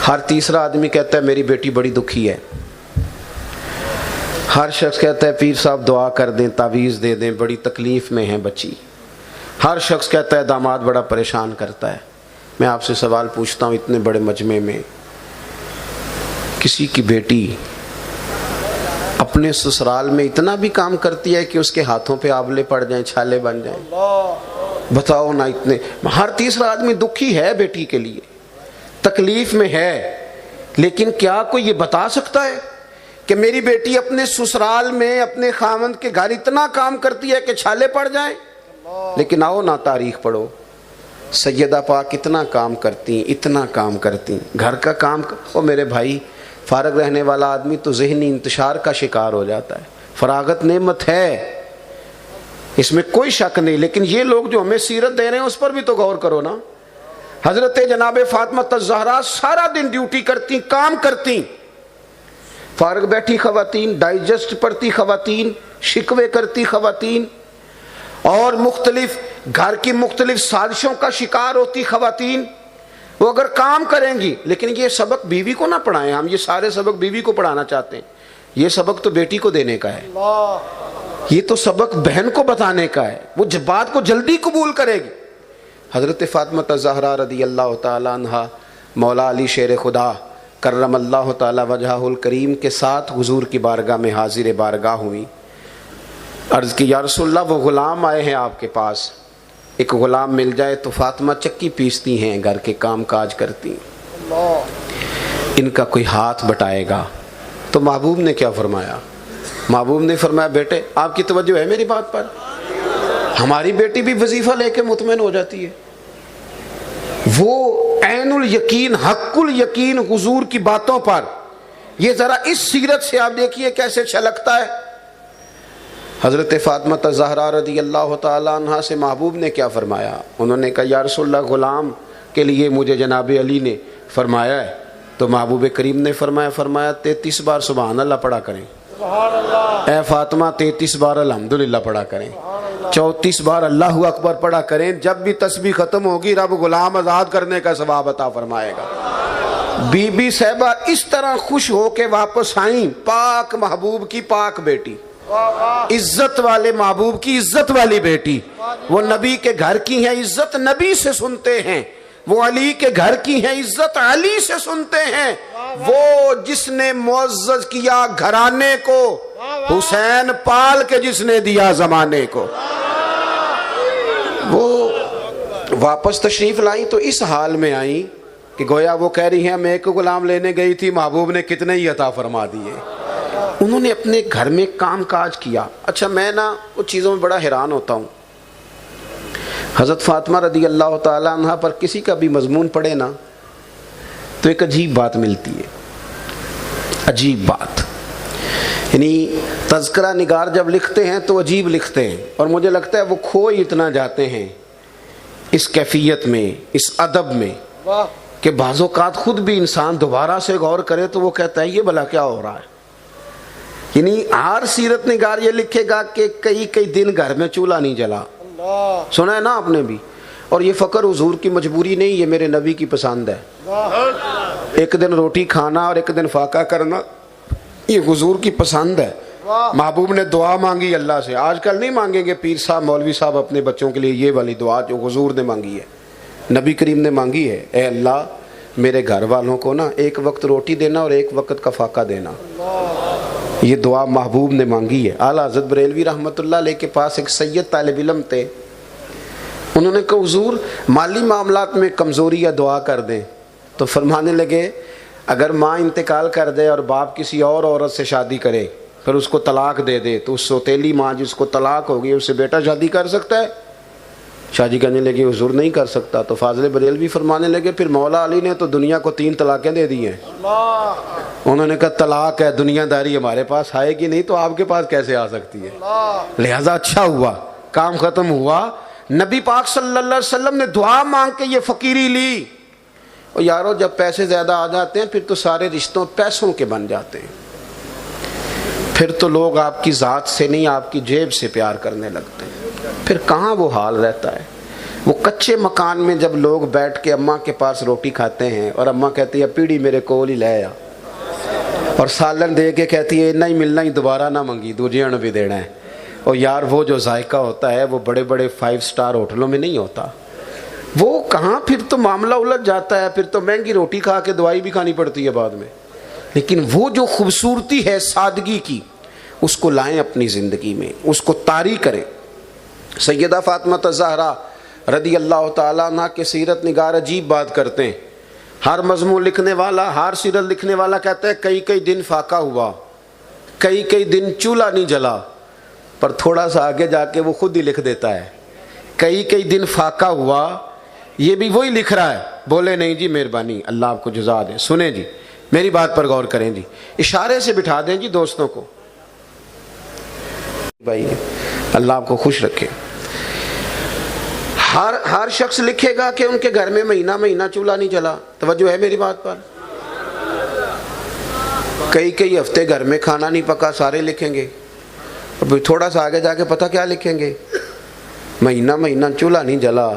ہر تیسرا آدمی کہتا ہے میری بیٹی بڑی دکھی ہے، ہر شخص کہتا ہے پیر صاحب دعا کر دیں، تعویذ دے دیں، بڑی تکلیف میں ہے بچی. ہر شخص کہتا ہے داماد بڑا پریشان کرتا ہے. میں آپ سے سوال پوچھتا ہوں، اتنے بڑے مجمع میں کسی کی بیٹی اپنے سسرال میں اتنا بھی کام کرتی ہے کہ اس کے ہاتھوں پہ آبلے پڑ جائیں، چھالے بن جائیں؟ بتاؤ نا. اتنے ہر تیسرا آدمی دکھی ہے بیٹی کے لیے، تکلیف میں ہے. لیکن کیا کوئی یہ بتا سکتا ہے کہ میری بیٹی اپنے سسرال میں اپنے خاوند کے گھر اتنا کام کرتی ہے کہ چھالے پڑ جائیں؟ لیکن آؤ نا تاریخ پڑھو، سیدہ پاک اتنا کام کرتی، اتنا کام کرتی. گھر کا کام او میرے بھائی، فارغ رہنے والا آدمی تو ذہنی انتشار کا شکار ہو جاتا ہے. فراغت نعمت ہے، اس میں کوئی شک نہیں، لیکن یہ لوگ جو ہمیں سیرت دے رہے ہیں اس پر بھی تو غور کرو نا. حضرت جناب فاطمہ الزہرا سارا دن ڈیوٹی کرتی، کام کرتی، فارغ بیٹھی خواتین، ڈائجسٹ پڑھتی خواتین، شکوے کرتی خواتین، اور مختلف گھر کی مختلف سازشوں کا شکار ہوتی خواتین. وہ اگر کام کریں گی، لیکن یہ سبق بیوی کو نہ پڑھائیں. ہم یہ سارے سبق بیوی کو پڑھانا چاہتے ہیں، یہ سبق تو بیٹی کو دینے کا ہے، یہ تو سبق بہن کو بتانے کا ہے. وہ بات کو جلدی قبول کرے گی. حضرت فاطمہ الزہرا رضی اللہ تعالیٰ عنہ مولا علی شیر خدا کرم اللہ تعالیٰ وجہہ الکریم کے ساتھ حضور کی بارگاہ میں حاضر بارگاہ ہوئی. عرض کی یا رسول اللہ وہ غلام آئے ہیں آپ کے پاس، ایک غلام مل جائے تو فاطمہ چکی پیستی ہیں، گھر کے کام کاج کرتی، ان کا کوئی ہاتھ بٹائے گا. تو محبوب نے کیا فرمایا؟ محبوب نے فرمایا بیٹے آپ کی توجہ ہے میری بات پر؟ ہماری بیٹی بھی وظیفہ لے کے مطمئن ہو جاتی ہے. وہ عین الیقین، حق الیقین حضور کی باتوں پر. یہ ذرا اس سیرت سے آپ دیکھیے کیسے چھلکتا ہے. حضرت فاطمہ الزہرا رضی اللہ تعالیٰ عنہ سے محبوب نے کیا فرمایا؟ انہوں نے کہا یا رسول اللہ غلام کے لیے مجھے جناب علی نے فرمایا ہے. تو محبوب کریم نے فرمایا 33 بار سبحان اللہ پڑھا کریں. اے فاطمہ 33 بار الحمدللہ پڑھا کریں، 34 بار اللہ اکبر پڑھا کریں. جب بھی تسبیح ختم ہوگی رب غلام آزاد کرنے کا ثواب عطا فرمائے گا. بی بی صاحبہ اس طرح خوش ہو کے واپس آئیں، پاک محبوب کی پاک بیٹی. عزت والے محبوب کی عزت والی بیٹی، وہ نبی کے گھر کی ہیں، عزت نبی سے سنتے ہیں، وہ علی کے گھر کی ہیں، عزت علی سے سنتے ہیں، وہ جس نے معزز کیا گھرانے کو، حسین پال کے جس نے دیا زمانے کو، وہ واپس تشریف لائیں تو اس حال میں آئیں کہ گویا وہ کہہ رہی ہیں میں ایک غلام لینے گئی تھی، محبوب نے کتنے ہی عطا فرما دیے۔ انہوں نے اپنے گھر میں کام کاج کیا۔ اچھا میں نا وہ چیزوں میں بڑا حیران ہوتا ہوں، حضرت فاطمہ رضی اللہ تعالیٰ عنہ پر کسی کا بھی مضمون پڑھے نا تو ایک عجیب بات ملتی ہے، عجیب بات، یعنی تذکرہ نگار جب لکھتے ہیں تو عجیب لکھتے ہیں، اور مجھے لگتا ہے وہ کھو ہی اتنا جاتے ہیں اس کیفیت میں، اس ادب میں، کہ بعض اوقات خود بھی انسان دوبارہ سے غور کرے تو وہ کہتا ہے یہ بھلا کیا ہو رہا ہے۔ یعنی ہر سیرت نگار یہ لکھے گا کہ کئی دن گھر میں چولہا نہیں جلا، سنا ہے نا آپ نے بھی، اور یہ فقر حضور کی مجبوری نہیں، یہ میرے نبی کی پسند ہے۔ ایک دن روٹی کھانا اور ایک دن فاقہ کرنا یہ حضور کی پسند ہے۔ محبوب نے دعا مانگی اللہ سے، آج کل نہیں مانگیں گے پیر صاحب مولوی صاحب اپنے بچوں کے لیے یہ والی دعا جو حضور نے مانگی ہے، نبی کریم نے مانگی ہے، اے اللہ میرے گھر والوں کو نا ایک وقت روٹی دینا اور ایک وقت کا فاقہ دینا، یہ دعا محبوب نے مانگی ہے۔ اعلیٰ حضرت بریلوی رحمۃ اللہ علیہ کے پاس ایک سید طالب علم تھے، انہوں نے کہا حضور مالی معاملات میں کمزوری یا دعا کر دیں، تو فرمانے لگے اگر ماں انتقال کر دے اور باپ کسی اور عورت سے شادی کرے پھر اس کو طلاق دے دے تو اس سوتیلی ماں جس کو طلاق ہوگی اس سے بیٹا شادی کر سکتا ہے؟ شادی کرنے لگے حضور نہیں کر سکتا، تو فاضل بریلوی فرمانے لگے پھر مولا علی نے تو دنیا کو 3 طلاقیں دے دی ہیں۔ انہوں نے کہا طلاق ہے دنیا داری ہمارے پاس آئے گی نہیں تو آپ کے پاس کیسے آ سکتی ہے، لہذا اچھا ہوا کام ختم ہوا۔ نبی پاک صلی اللہ علیہ وسلم نے دعا مانگ کے یہ فقیری لی، اور یارو جب پیسے زیادہ آ جاتے ہیں پھر تو سارے رشتوں پیسوں کے بن جاتے ہیں، پھر تو لوگ آپ کی ذات سے نہیں آپ کی جیب سے پیار کرنے لگتے ہیں، پھر کہاں وہ حال رہتا ہے۔ وہ کچے مکان میں جب لوگ بیٹھ کے اماں کے پاس روٹی کھاتے ہیں اور اماں کہتی ہے پیڑی میرے کول ہی لے آ، اور سالن دے کے کہتی ہے نہیں ملنا ہی دوبارہ نہ منگی دوجے بھی دینا ہے، اور یار وہ جو ذائقہ ہوتا ہے وہ بڑے بڑے 5 سٹار ہوٹلوں میں نہیں ہوتا، وہ کہاں، پھر تو معاملہ الجھ جاتا ہے، پھر تو مہنگی روٹی کھا کے دوائی بھی کھانی پڑتی ہے بعد میں۔ لیکن وہ جو خوبصورتی ہے سادگی کی اس کو لائیں اپنی زندگی میں، اس کو طاری کریں۔ سیدہ فاطمہ الزہرا رضی اللہ تعالیٰ عنہ کے سیرت نگار عجیب بات کرتے ہیں، ہر مضمون لکھنے والا، ہر سیرت لکھنے والا کہتا ہے کئی دن فاقہ ہوا، کئی دن چولہا نہیں جلا، پر تھوڑا سا آگے جا کے وہ خود ہی لکھ دیتا ہے کئی دن فاقہ ہوا، یہ بھی وہی لکھ رہا ہے، بولے نہیں جی مہربانی اللہ آپ کو جزا دے، سنیں جی میری بات پر غور کریں جی، اشارے سے بٹھا دیں جی دوستوں کو، بھائی اللہ آپ کو خوش رکھے۔ ہر شخص لکھے گا کہ ان کے گھر میں مہینہ چولہا نہیں جلا، توجہ ہے میری بات پر، کئی ہفتے گھر میں کھانا نہیں پکا سارے لکھیں گے، اور پھر تھوڑا سا آگے جا کے پتہ کیا لکھیں گے، مہینہ چولہا نہیں جلا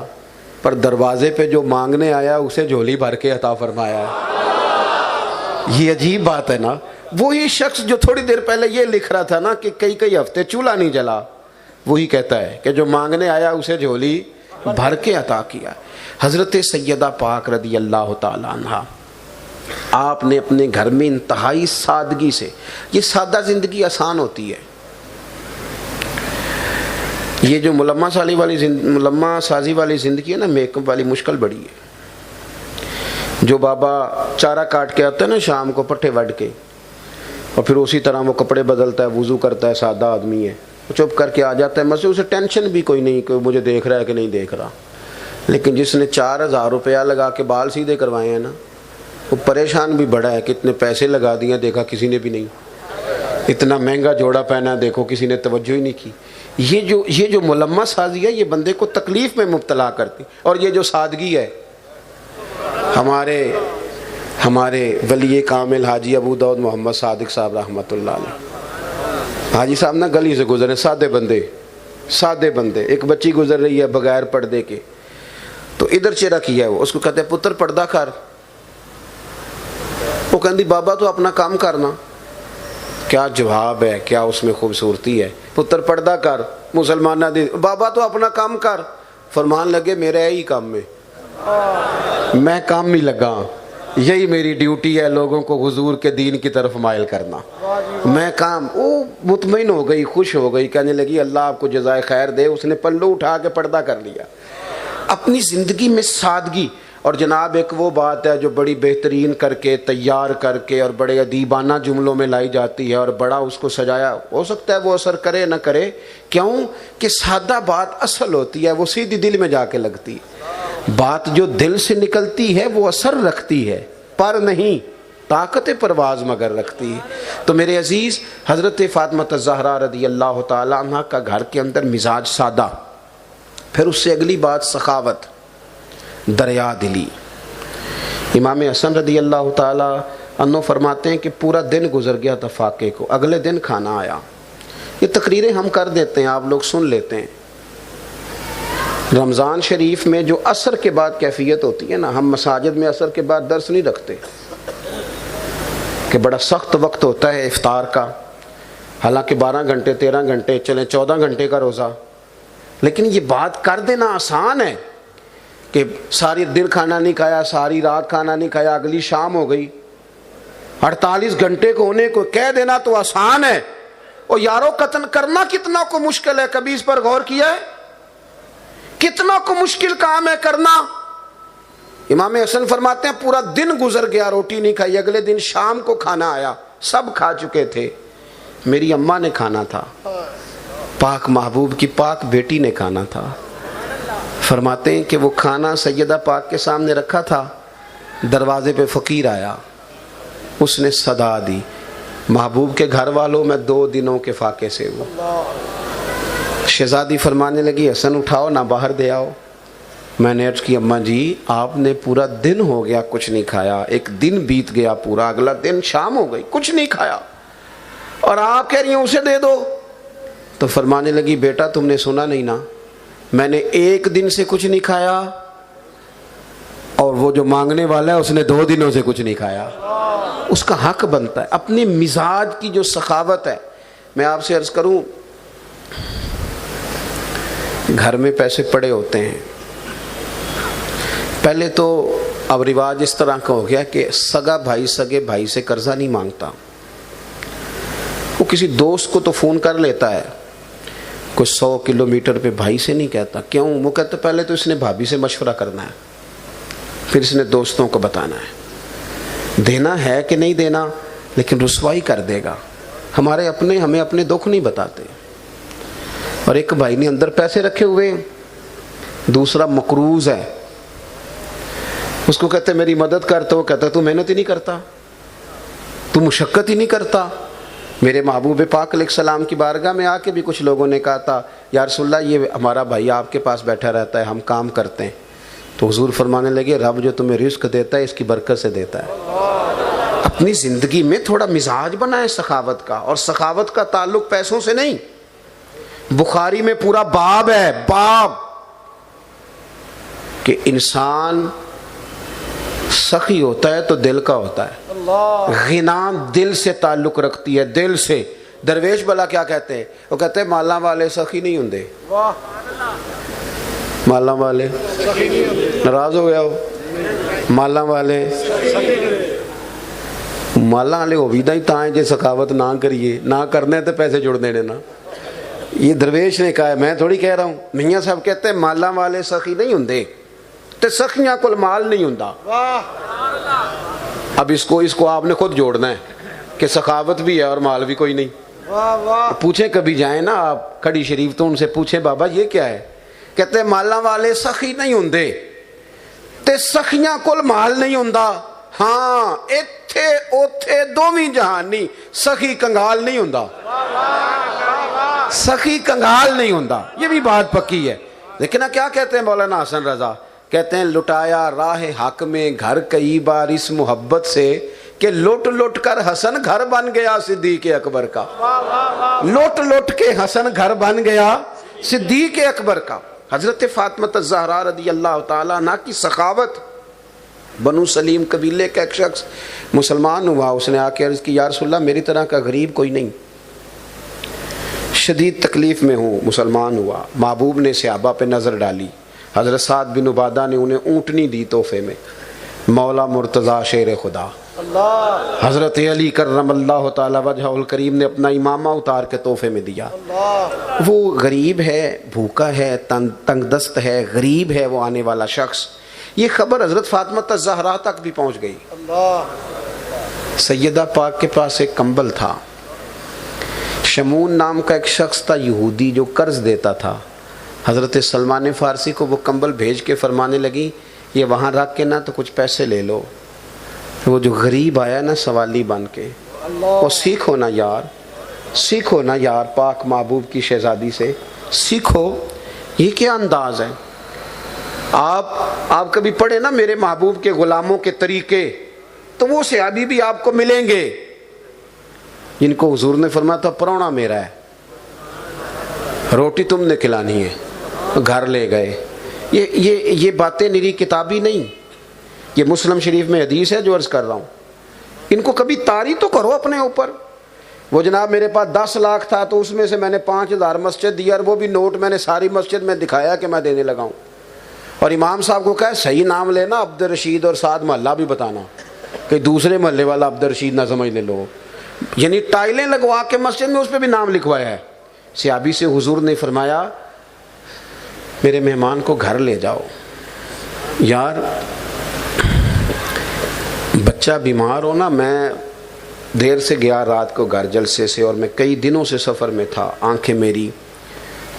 پر دروازے پہ جو مانگنے آیا اسے جھولی بھر کے عطا فرمایا ہے۔ یہ عجیب بات ہے نا، وہی شخص جو تھوڑی دیر پہلے یہ لکھ رہا تھا نا کہ کئی ہفتے چولہا نہیں جلا، وہی کہتا ہے کہ جو مانگنے آیا اسے جھولی بھر کے عطا کیا۔ حضرت سیدہ پاک رضی اللہ تعالی عنہ، آپ نے اپنے گھر میں انتہائی سادگی سے، یہ سادہ زندگی آسان ہوتی ہے، یہ جو ملمہ سازی والی زندگی ہے نا، میک اپ والی مشکل بڑی ہے۔ جو بابا چارہ کاٹ کے آتا ہے نا شام کو پٹھے وڈ کے، اور پھر اسی طرح وہ کپڑے بدلتا ہے، وضو کرتا ہے، سادہ آدمی ہے، چپ کر کے آ جاتا ہے مسجد، اسے ٹینشن بھی کوئی نہیں کہ مجھے دیکھ رہا ہے کہ نہیں دیکھ رہا۔ لیکن جس نے 4000 روپیہ لگا کے بال سیدھے کروائے ہیں نا، وہ پریشان بھی بڑا ہے کہ اتنے پیسے لگا دیے دیکھا کسی نے بھی نہیں، اتنا مہنگا جوڑا پہنا دیکھو کسی نے توجہ ہی نہیں کی۔ یہ جو ملمہ سازی ہے یہ بندے کو تکلیف میں مبتلا کرتی، اور یہ جو سادگی ہے، ہمارے ولی کامل حاجی ابو داؤد محمد صادق صاحب رحمۃ اللہ علیہ، حاجی صاحب نا گلی سے گزرے، سادے بندے، ایک بچی گزر رہی ہے بغیر پردے کے، تو ادھر چہرہ کیا ہے، وہ اس کو کہتے ہیں پتر پردہ کر، وہ کہندی بابا تو اپنا کام کرنا، کیا جواب ہے, کیا اس میں خوبصورتی ہے. پتر پردہ کر, مسلمانہ دی, بابا تو اپنا کام کر. فرمان لگے میرا یہی کام میں, میں کام ہی لگا, یہی میری ڈیوٹی ہے لوگوں کو حضور کے دین کی طرف مائل کرنا. میں کام, وہ مطمئن ہو گئی, خوش ہو گئی, کہنے لگی اللہ آپ کو جزائے خیر دے. اس نے پلو اٹھا کے پردہ کر لیا. اپنی زندگی میں سادگی. اور جناب ایک وہ بات ہے جو بڑی بہترین کر کے تیار کر کے اور بڑے ادیبانہ جملوں میں لائی جاتی ہے اور بڑا اس کو سجایا, ہو سکتا ہے وہ اثر کرے نہ کرے. کیوں کہ سادہ بات اصل ہوتی ہے, وہ سیدھی دل میں جا کے لگتی ہے. بات جو دل سے نکلتی ہے وہ اثر رکھتی ہے, پر نہیں طاقت پرواز مگر رکھتی ہے. تو میرے عزیز, حضرت فاطمہ الزہرا رضی اللہ تعالی عنہ کا گھر کے اندر مزاج سادہ. پھر اس سے اگلی بات سخاوت, دریا دلی. امام حسن رضی اللہ تعالی عنہ فرماتے ہیں کہ پورا دن گزر گیا تھا فاقے کو, اگلے دن کھانا آیا. یہ تقریریں ہم کر دیتے ہیں, آپ لوگ سن لیتے ہیں. رمضان شریف میں جو عصر کے بعد کیفیت ہوتی ہے نا, ہم مساجد میں عصر کے بعد درس نہیں رکھتے کہ بڑا سخت وقت ہوتا ہے افطار کا, حالانکہ 12 گھنٹے 13 گھنٹے چلیں 14 گھنٹے کا روزہ. لیکن یہ بات کر دینا آسان ہے کہ ساری دن کھانا نہیں کھایا, ساری رات کھانا نہیں کھایا, اگلی شام ہو گئی. 48 گھنٹے کو ہونے کو کہہ دینا تو آسان ہے, اور یارو قتل کرنا کتنا کو مشکل ہے. کبھی اس پر غور کیا ہے؟ کتنا کو مشکل کام ہے کرنا. امام حسن فرماتے ہیں پورا دن گزر گیا, روٹی نہیں کھائی, اگلے دن شام کو کھانا آیا, سب کھا چکے تھے, میری اماں نے کھانا تھا, پاک محبوب کی پاک بیٹی نے کھانا تھا. فرماتے ہیں کہ وہ کھانا سیدہ پاک کے سامنے رکھا تھا, دروازے پہ فقیر آیا, اس نے صدا دی, محبوب کے گھر والوں میں 2 دنوں کے فاقے سے ہوں. شہزادی فرمانے لگی حسن اٹھاؤ نہ باہر دے آؤ. میں نے عرض کی اماں جی آپ نے پورا دن ہو گیا کچھ نہیں کھایا, ایک دن بیت گیا پورا, اگلا دن شام ہو گئی, کچھ نہیں کھایا, اور آپ کہہ رہی ہیں اسے دے دو. تو فرمانے لگی بیٹا تم نے سنا نہیں نا, میں نے 1 دن سے کچھ نہیں کھایا, اور وہ جو مانگنے والا ہے اس نے 2 دنوں سے کچھ نہیں کھایا. اس کا حق بنتا ہے. اپنے مزاج کی جو سخاوت ہے. میں آپ سے عرض کروں, گھر میں پیسے پڑے ہوتے ہیں, پہلے تو اب رواج اس طرح کا ہو گیا کہ سگا بھائی سگے بھائی سے قرضہ نہیں مانگتا. وہ کسی دوست کو تو فون کر لیتا ہے, کوئی 100 کلومیٹر پہ بھائی سے نہیں کہتا. کیوں؟ وہ کہتا پہلے تو اس نے بھابھی سے مشورہ کرنا ہے, پھر اس نے دوستوں کو بتانا ہے, دینا ہے کہ نہیں دینا, لیکن رسوائی کر دے گا. ہمارے اپنے ہمیں اپنے دکھ نہیں بتاتے. اور ایک بھائی نے اندر پیسے رکھے ہوئے, دوسرا مقروض ہے, اس کو کہتے میری مدد کر, تو وہ کہتا تو محنت ہی نہیں کرتا, تو مشقت ہی نہیں کرتا. میرے محبوب پاک علیہ السلام کی بارگاہ میں آ کے بھی کچھ لوگوں نے کہا تھا یا رسول اللہ یہ ہمارا بھائی آپ کے پاس بیٹھا رہتا ہے, ہم کام کرتے ہیں. تو حضور فرمانے لگے رب جو تمہیں رزق دیتا ہے اس کی برکت سے دیتا ہے. اپنی زندگی میں تھوڑا مزاج بنائے سخاوت کا, اور سخاوت کا تعلق پیسوں سے نہیں. بخاری میں پورا باب ہے, باب کہ انسان سخی ہوتا ہے تو دل کا ہوتا ہے. غنا دل سے تعلق رکھتی ہے, دل سے. درویش بلا کیا کہتے ہیں؟ وہ کہتے ہیں مالا والے سخی نہیں ہوندے. مالا والے ناراض ہو گیا ہو, مالا والے مالا والے ہو بھی دا ہی تاں جے سخاوت نہ کریے, نہ کرنے تے پیسے جڑ دینے نا. یہ درویش نے کہا ہے, میں تھوڑی کہہ رہا ہوں. میاں صاحب کہتے ہیں مالا والے سخی نہیں ہوندے تے سخیاں کول مال نہیں ہوندا. اب اس کو آپ نے خود جوڑنا ہے کہ سخاوت بھی ہے اور مال بھی کوئی نہیں. پوچھیں کبھی جائیں نا آپ کھڑی شریف تو ان سے پوچھیں بابا یہ کیا ہے؟ کہتے ہیں مالا والے سخی نہیں ہوندے تے سخیاں کول مال نہیں ہوندا. ہاں ایتھے اوتھے دوویں جہان نہیں, سخی کنگال نہیں ہوندا, سخی کنگال نہیں ہوندا. یہ بھی بات پکی ہے. لیکن کیا کہتے ہیں مولانا حسن رضا؟ کہتے ہیں لٹایا راہ حق میں گھر کئی بار اس محبت سے کہ لٹ لٹ کر حسن گھر بن گیا صدیق اکبر کا. لٹ لٹ کے حسن گھر بن گیا صدیق اکبر کا. حضرت فاطمہ الزہرا رضی اللہ تعالیٰ عنہ کی سخاوت, بنو سلیم قبیلے کا ایک شخص مسلمان ہوا، اس نے آ کے عرض کی یا رسول اللہ میری طرح کا غریب کوئی نہیں، شدید تکلیف میں ہوں، مسلمان ہوا۔ محبوب نے صحابہ پہ نظر ڈالی، حضرت سعد بن عبادہ نے انہیں اونٹنی دی تحفے میں، مولا مرتضیٰ شیر خدا حضرت علی کرم اللہ تعالی وجہ الکریم نے اپنا امامہ اتار کے تحفے میں دیا۔ وہ غریب ہے، بھوکا ہے، تنگ دست ہے، غریب ہے وہ آنے والا شخص۔ یہ خبر حضرت فاطمہ الزہرا تک بھی پہنچ گئی۔ سیدہ پاک کے پاس ایک کمبل تھا، شمون نام کا ایک شخص تھا یہودی جو قرض دیتا تھا، حضرت سلمان فارسی کو وہ کمبل بھیج کے فرمانے لگی یہ وہاں رکھ کے نا تو کچھ پیسے لے لو۔ وہ جو غریب آیا نا سوالی بن کے، وہ سیکھو نا یار، سیکھو نا یار پاک محبوب کی شہزادی سے، سیکھو یہ کیا انداز ہے۔ آپ کبھی پڑھے نا میرے محبوب کے غلاموں کے طریقے، تو وہ صحابی بھی آپ کو ملیں گے جن کو حضور نے فرمایا تھا پرونا میرا ہے، روٹی تم نے کھلانی ہے، گھر لے گئے۔ یہ باتیں نری کتابی نہیں، یہ مسلم شریف میں حدیث ہے جو عرض کر رہا ہوں۔ ان کو کبھی طاری تو کرو اپنے اوپر۔ وہ جناب میرے پاس 10 لاکھ تھا تو اس میں سے میں نے 5000 مسجد دیا، اور وہ بھی نوٹ میں نے ساری مسجد میں دکھایا کہ میں دینے لگا ہوں، اور امام صاحب کو کہا صحیح نام لینا عبد الرشید، اور ساتھ محلہ بھی بتانا کہ دوسرے محلے والا عبد الرشید نہ سمجھ لے لو، یعنی ٹائلیں لگوا کے مسجد میں اس پہ بھی نام لکھوایا ہے۔ صحابی سے حضور نے فرمایا میرے مہمان کو گھر لے جاؤ۔ یار بچہ بیمار ہو نا، میں دیر سے گیا رات کو گھر جلسے سے، اور میں کئی دنوں سے سفر میں تھا، آنکھیں میری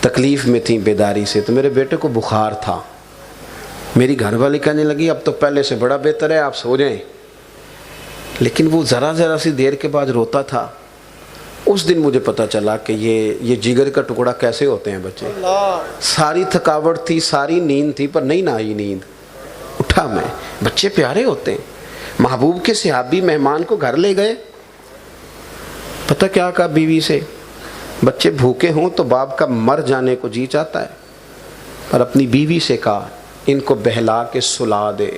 تکلیف میں تھیں بیداری سے، تو میرے بیٹے کو بخار تھا۔ میری گھر والی کہنے لگی اب تو پہلے سے بڑا بہتر ہے، آپ سو جائیں، لیکن وہ ذرا سی دیر کے بعد روتا تھا۔ اس دن مجھے پتا چلا کہ یہ جگر کا ٹکڑا کیسے ہوتے ہیں بچے۔ ساری تھکاوٹ تھی، ساری نیند تھی، پر نہیں نہ آئی نیند، اٹھا میں۔ بچے پیارے ہوتے ہیں۔ محبوب کے صحابی مہمان کو گھر لے گئے، پتہ کیا کہا بیوی سے، بچے بھوکے ہوں تو باپ کا مر جانے کو جی چاہتا ہے، اور اپنی بیوی سے کہا ان کو بہلا کے سلا دے،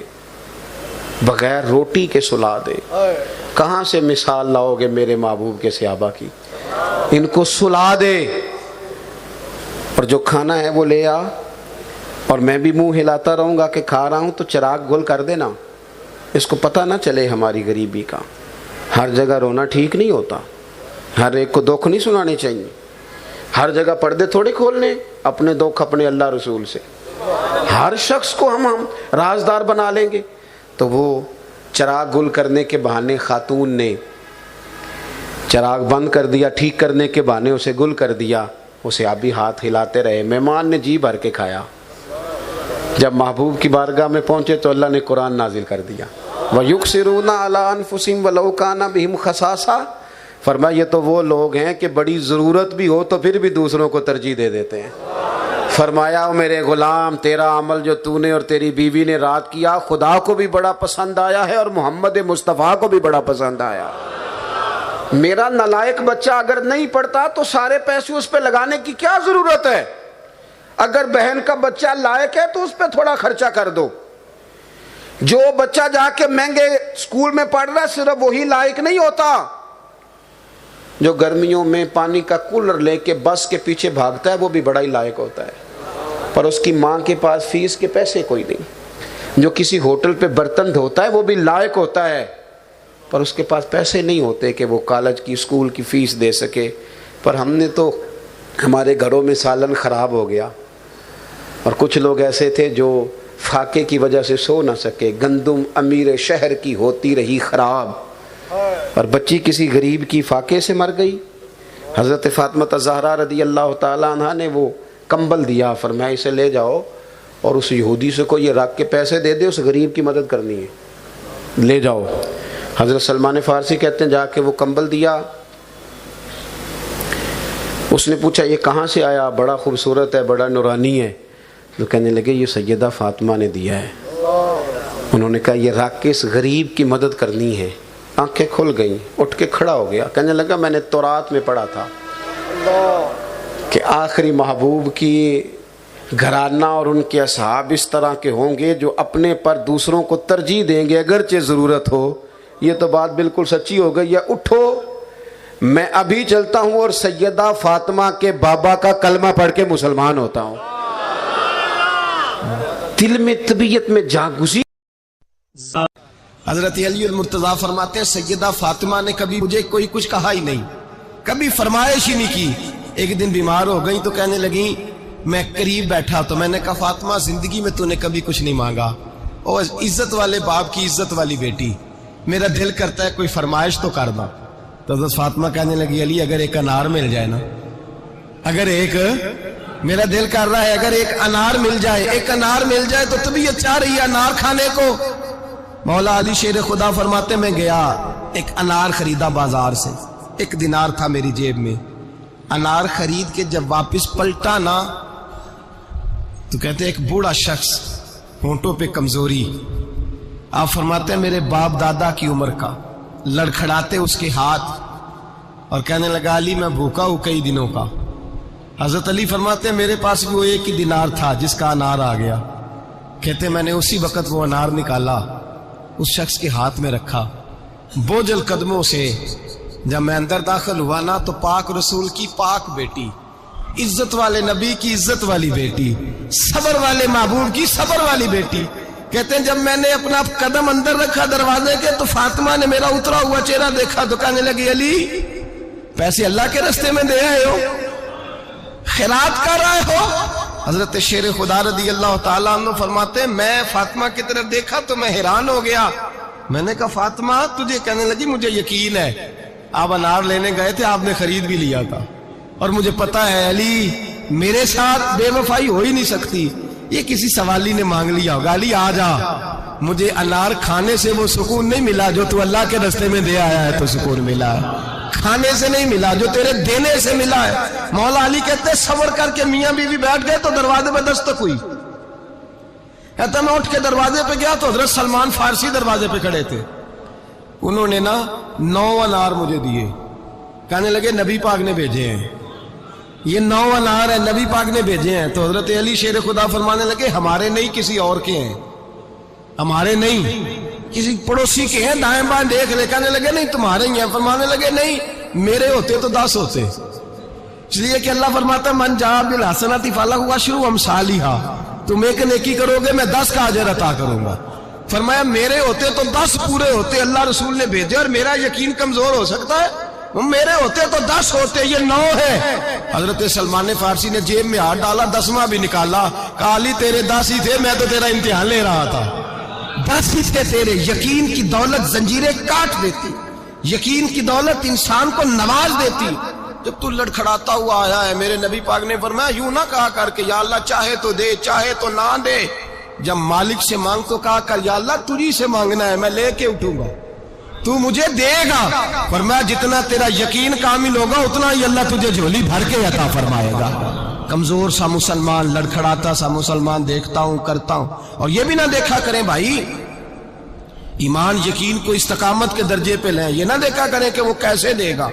بغیر روٹی کے سلا دے۔ کہاں سے مثال لاؤ گے میرے محبوب کے صحابہ کی، ان کو سلا دے، اور جو کھانا ہے وہ لے آ، اور میں بھی منہ ہلاتا رہوں گا کہ کھا رہا ہوں، تو چراغ گل کر دینا، اس کو پتہ نہ چلے ہماری غریبی کا۔ ہر جگہ رونا ٹھیک نہیں ہوتا، ہر ایک کو دکھ نہیں سنانے چاہیے، ہر جگہ پردے تھوڑے کھولنے، اپنے دکھ اپنے اللہ رسول سے۔ ہر شخص کو ہم رازدار بنا لیں گے، تو وہ چراغ گل کرنے کے بہانے خاتون نے چراغ بند کر دیا، ٹھیک کرنے کے بہانے اسے گل کر دیا، اسے آبی ہاتھ ہلاتے رہے، مہمان نے جی بھر کے کھایا۔ جب محبوب کی بارگاہ میں پہنچے تو اللہ نے قرآن نازل کر دیا، وَيُكْسِرُونَ عَلَىٰ أَنفُسِهِمْ وَلَوْ كَانَ بِهِمْ خَصَاصَةٌ، فرمایا یہ تو وہ لوگ ہیں کہ بڑی ضرورت بھی ہو تو پھر بھی دوسروں کو ترجیح دے دیتے ہیں۔ فرمایا میرے غلام تیرا عمل جو تو نے اور تیری بیوی نے رات کیا خدا کو بھی بڑا پسند آیا ہے، اور محمد مصطفیٰ کو بھی بڑا پسند آیا۔ میرا نالائق بچہ اگر نہیں پڑھتا تو سارے پیسے اس پہ لگانے کی کیا ضرورت ہے؟ اگر بہن کا بچہ لائق ہے تو اس پہ تھوڑا خرچہ کر دو۔ جو بچہ جا کے مہنگے اسکول میں پڑھ رہا ہے صرف وہی لائق نہیں ہوتا، جو گرمیوں میں پانی کا کولر لے کے بس کے پیچھے بھاگتا ہے وہ بھی بڑا ہی لائق ہوتا ہے، پر اس کی ماں کے پاس فیس کے پیسے کوئی نہیں۔ جو کسی ہوٹل پہ برتن دھوتا ہے وہ بھی لائق ہوتا ہے، پر اس کے پاس پیسے نہیں ہوتے کہ وہ کالج کی اسکول کی فیس دے سکے۔ پر ہم نے تو ہمارے گھروں میں سالن خراب ہو گیا، اور کچھ لوگ ایسے تھے جو فاقے کی وجہ سے سو نہ سکے، گندم امیر شہر کی ہوتی رہی خراب، اور بچی کسی غریب کی فاقے سے مر گئی۔ حضرت فاطمہ الزہرا رضی اللہ تعالیٰ عنہ نے وہ کمبل دیا، فرمایا اسے لے جاؤ اور اس یہودی سے کو یہ رکھ کے پیسے دے دے، اس غریب کی مدد کرنی ہے، لے جاؤ۔ حضرت سلمان فارسی کہتے ہیں جا کے وہ کمبل دیا، اس نے پوچھا یہ کہاں سے آیا، بڑا خوبصورت ہے، بڑا نورانی ہے، تو کہنے لگے یہ سیدہ فاطمہ نے دیا ہے۔ انہوں نے کہا یہ رکھ کے اس غریب کی مدد کرنی ہے۔ آنکھیں کھل گئیں، اٹھ کے کھڑا ہو گیا، کہنے لگا میں نے تورات میں پڑھا تھا کہ آخری محبوب کی گھرانہ اور ان کے اصحاب اس طرح کے ہوں گے جو اپنے پر دوسروں کو ترجیح دیں گے اگرچہ ضرورت ہو. یہ تو بات بالکل سچی ہو گئی ہے. اٹھو میں ابھی چلتا ہوں اور سیدہ فاطمہ کے بابا کا کلمہ پڑھ کے مسلمان ہوتا ہوں. دل میں طبیعت میں جاگ گزی. حضرت علی المرتضیٰ فرماتے ہیں سیدہ فاطمہ نے کبھی مجھے کوئی کچھ کہا ہی نہیں, کبھی فرمائش ہی نہیں کی. ایک دن بیمار ہو گئی تو کہنے لگی, میں قریب بیٹھا تو میں نے کہا فاطمہ زندگی میں تو نے کبھی کچھ نہیں مانگا, اور عزت والے باپ کی عزت والی بیٹی, میرا دل کرتا ہے کوئی فرمائش تو کر دو. تو حضرت فاطمہ کہنے لگی علی اگر ایک انار مل جائے نا, اگر ایک, میرا دل کر رہا ہے اگر ایک انار مل جائے, ایک انار مل جائے تو طبیعت چاہ رہی ہے انار کھانے کو. مولا علی شیر خدا فرماتے میں گیا ایک انار خریدا بازار سے, 1 دینار تھا میری جیب میں. انار خرید کے جب واپس پلٹا نا تو کہتے ایک بوڑھا شخص, ہونٹوں پہ کمزوری. آپ فرماتے ہیں میرے باپ دادا کی عمر کا, لڑکھڑاتے اس کے ہاتھ, اور کہنے لگا علی میں بھوکا ہوں کئی دنوں کا. حضرت علی فرماتے ہیں میرے پاس بھی وہ 1 دینار تھا جس کا انار آ گیا. کہتے میں نے اسی وقت وہ انار نکالا, اس شخص کے ہاتھ میں رکھا, بوجھل قدموں سے جب میں اندر داخل ہوا نا تو پاک رسول کی پاک بیٹی, عزت والے نبی کی عزت والی بیٹی, صبر والے محبوب کی صبر والی بیٹی. کہتے ہیں جب میں نے اپنا قدم اندر رکھا دروازے کے تو فاطمہ نے میرا اترا ہوا چہرہ دیکھا تو کہنے لگی علی پیسے اللہ کے راستے میں دے آئے ہو, خیرات کر رہے ہو. حضرت شیر خدا رضی اللہ تعالیٰ عنہ فرماتے ہیں میں فاطمہ کی طرف دیکھا تو میں حیران ہو گیا. میں نے کہا فاطمہ تجھے, کہنے لگی مجھے یقین ہے آپ انار لینے گئے تھے, آپ نے خرید بھی لیا تھا, اور مجھے پتا ہے علی میرے ساتھ بے وفائی ہو ہی نہیں سکتی, یہ کسی سوالی نے مانگ لیا ہوگا. علی آ جا, مجھے انار کھانے سے وہ سکون نہیں ملا جو تو اللہ کے راستے میں دے آیا ہے تو سکون ملا ہے, کھانے سے نہیں ملا جو تیرے دینے سے ملا ہے. مولا علی کہتے ہیں صبر کر کے میاں بیوی بیٹھ گئے تو دروازے پہ دستک ہوئی. کہتا میں اٹھ کے دروازے پہ گیا تو حضرت سلمان فارسی دروازے پہ کھڑے تھے. انہوں نے نا 9 انار مجھے دیے, کہنے لگے نبی پاک نے بھیجے ہیں, یہ 9 انار ہیں نبی پاک نے بھیجے ہیں. تو حضرت علی شیر خدا فرمانے لگے ہمارے نہیں کسی اور کے ہیں, ہمارے نہیں کسی پڑوسی کے ہیں, دائیں بائیں دیکھ لے. کہنے لگے نہیں تمہارے ہی ہیں. فرمانے لگے نہیں میرے ہوتے تو 10 ہوتے, اس لیے کہ اللہ فرماتا ہے من جاء بالحسنۃ فلہ عشر امثالها, تم ایک نیکی کرو گے میں 10 کا اجر عطا کروں گا. فرمایا میرے ہوتے تو 10 پورے ہوتے, اللہ رسول نے بھیجے, اور میرا یقین کمزور ہو سکتا ہے, میرے ہوتے تو 10 ہوتے, یہ 9 ہے. حضرت سلمان فارسی نے جیب میں ہاتھ ڈالا, 10واں بھی نکالا, کہا علی تیرے 10 ہی تھے, میں تو تیرا امتحان لے رہا تھا. 10 ہی تھے تیرے. یقین کی دولت زنجیریں کاٹ دیتی, یقین کی دولت انسان کو نواز دیتی. جب تو لڑکھڑاتا ہوا آیا ہے, میرے نبی پاک نے فرمایا یوں نہ کہا کر کے یا اللہ چاہے تو دے چاہے تو نہ دے, جب مالک سے مانگ تو کہا کر یا اللہ تجھی سے مانگنا ہے, میں لے کے اٹھوں گا, تو مجھے دے گا. فرمایا جتنا تیرا یقین کامل ہوگا اتنا ہی اللہ تجھے جھولی بھر کے عطا فرمائے گا. کمزور سا مسلمان, لڑکھڑاتا سا مسلمان دیکھتا ہوں کرتا ہوں. اور یہ بھی نہ دیکھا کریں بھائی ایمان یقین کو استقامت کے درجے پہ لیں, یہ نہ دیکھا کریں کہ وہ کیسے دے گا,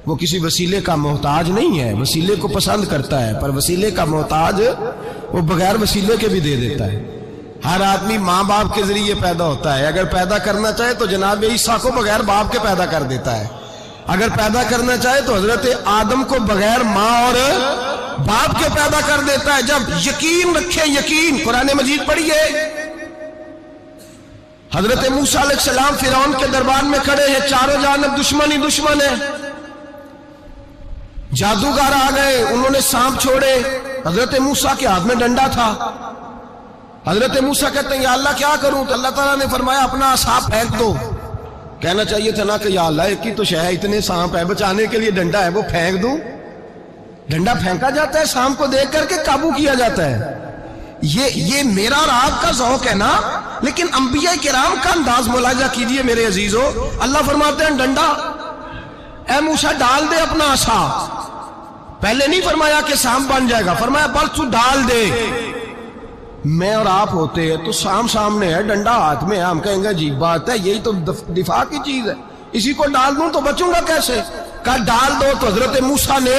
وہ کسی وسیلے کا محتاج نہیں ہے, وسیلے کو پسند کرتا ہے, پر وسیلے کا محتاج وہ بغیر وسیلے کے بھی دے دیتا ہے. ہر آدمی ماں باپ کے ذریعے پیدا ہوتا ہے, اگر پیدا کرنا چاہے تو جناب عیسیٰ کو بغیر باپ کے پیدا کر دیتا ہے, اگر پیدا کرنا چاہے تو حضرت آدم کو بغیر ماں اور باپ کے پیدا کر دیتا ہے. جب یقین رکھیں, یقین, قرآن مجید پڑھیے, حضرت موسیٰ علیہ السلام فرعون کے دربار میں کھڑے ہیں, چاروں جانب دشمن ہی دشمن ہے. جادوگر آ گئے, انہوں نے سانپ چھوڑے, حضرت موسیٰ کے ہاتھ میں ڈنڈا تھا. حضرت موسیٰ کہتے ہیں یا اللہ کیا کروں, تو اللہ تعالیٰ نے فرمایا اپنا عصا پھینک دو. کہنا چاہیے تھا نا کہ یا اللہ ایک ہی تو شے ہے, اتنے سانپ ہے, بچانے کے لیے ڈنڈا ہے وہ پھینک دوں. ڈنڈا پھینکا جاتا ہے, سانپ کو دیکھ کر کے قابو کیا جاتا ہے. یہ میرا اور آپ کا ذوق ہے نا, لیکن انبیاء کرام کا انداز ملاحظہ کیجئے میرے عزیزو. اللہ فرماتے ہیں ڈنڈا, اے موسیٰ ڈال دے اپنا عصا. پہلے نہیں فرمایا کہ سانپ بن جائے گا, فرمایا بس تو ڈال دے. میں اور آپ ہوتے ہیں تو سانپ سامنے ہے, ڈنڈا ہاتھ میں ہے, ہم کہیں گے عجیب بات ہے, یہی تو دفاع کی چیز ہے, اسی کو ڈال دوں تو بچوں گا کیسے. کہا ڈال دو, تو حضرت موسیٰ نے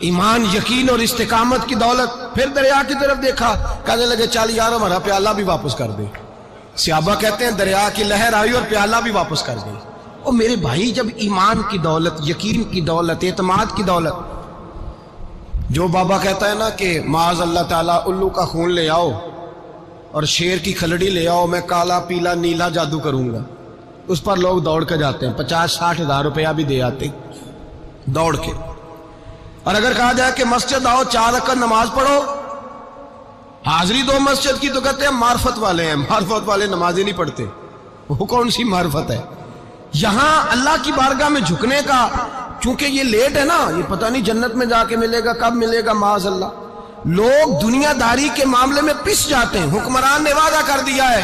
ایمان یقین اور استقامت کی دولت. پھر دریا کی طرف دیکھا, کہنے لگے چل یار ہمارا پیالہ بھی واپس کر دے. صحابہ کہتے ہیں دریا کی لہر آئی اور پیالہ بھی واپس کر گئی. اور میرے بھائی جب ایمان کی دولت, یقین کی دولت, اعتماد کی دولت, جو بابا کہتا ہے نا کہ معاذ اللہ تعالیٰ الو کا خون لے آؤ اور شیر کی کھلڑی لے آؤ, میں کالا پیلا نیلا جادو کروں گا, اس پر لوگ دوڑ کے جاتے ہیں, 50-60 ہزار روپیہ بھی دے آتے دوڑ کے. اور اگر کہا جائے کہ مسجد آؤ 4 رکعت نماز پڑھو, حاضری دو مسجد کی, تو کہتے ہیں معرفت والے ہیں. معرفت والے نمازیں نہیں پڑھتے, وہ کون سی معرفت ہے؟ یہاں اللہ کی بارگاہ میں جھکنے کا, چونکہ یہ لیٹ ہے نا, یہ پتہ نہیں جنت میں جا کے ملے گا, کب ملے گا, معاذ اللہ. لوگ دنیا داری کے معاملے میں پس جاتے ہیں. حکمران نے وعدہ کر دیا ہے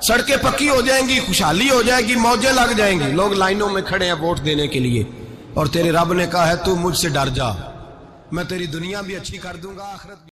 سڑکیں پکی ہو جائیں گی, خوشحالی ہو جائے گی, موجیں لگ جائیں گی, لوگ لائنوں میں کھڑے ہیں ووٹ دینے کے لیے, اور تیرے رب نے کہا ہے تو مجھ سے ڈر جا, میں تیری دنیا بھی اچھی کر دوں گا, آخرت بھی.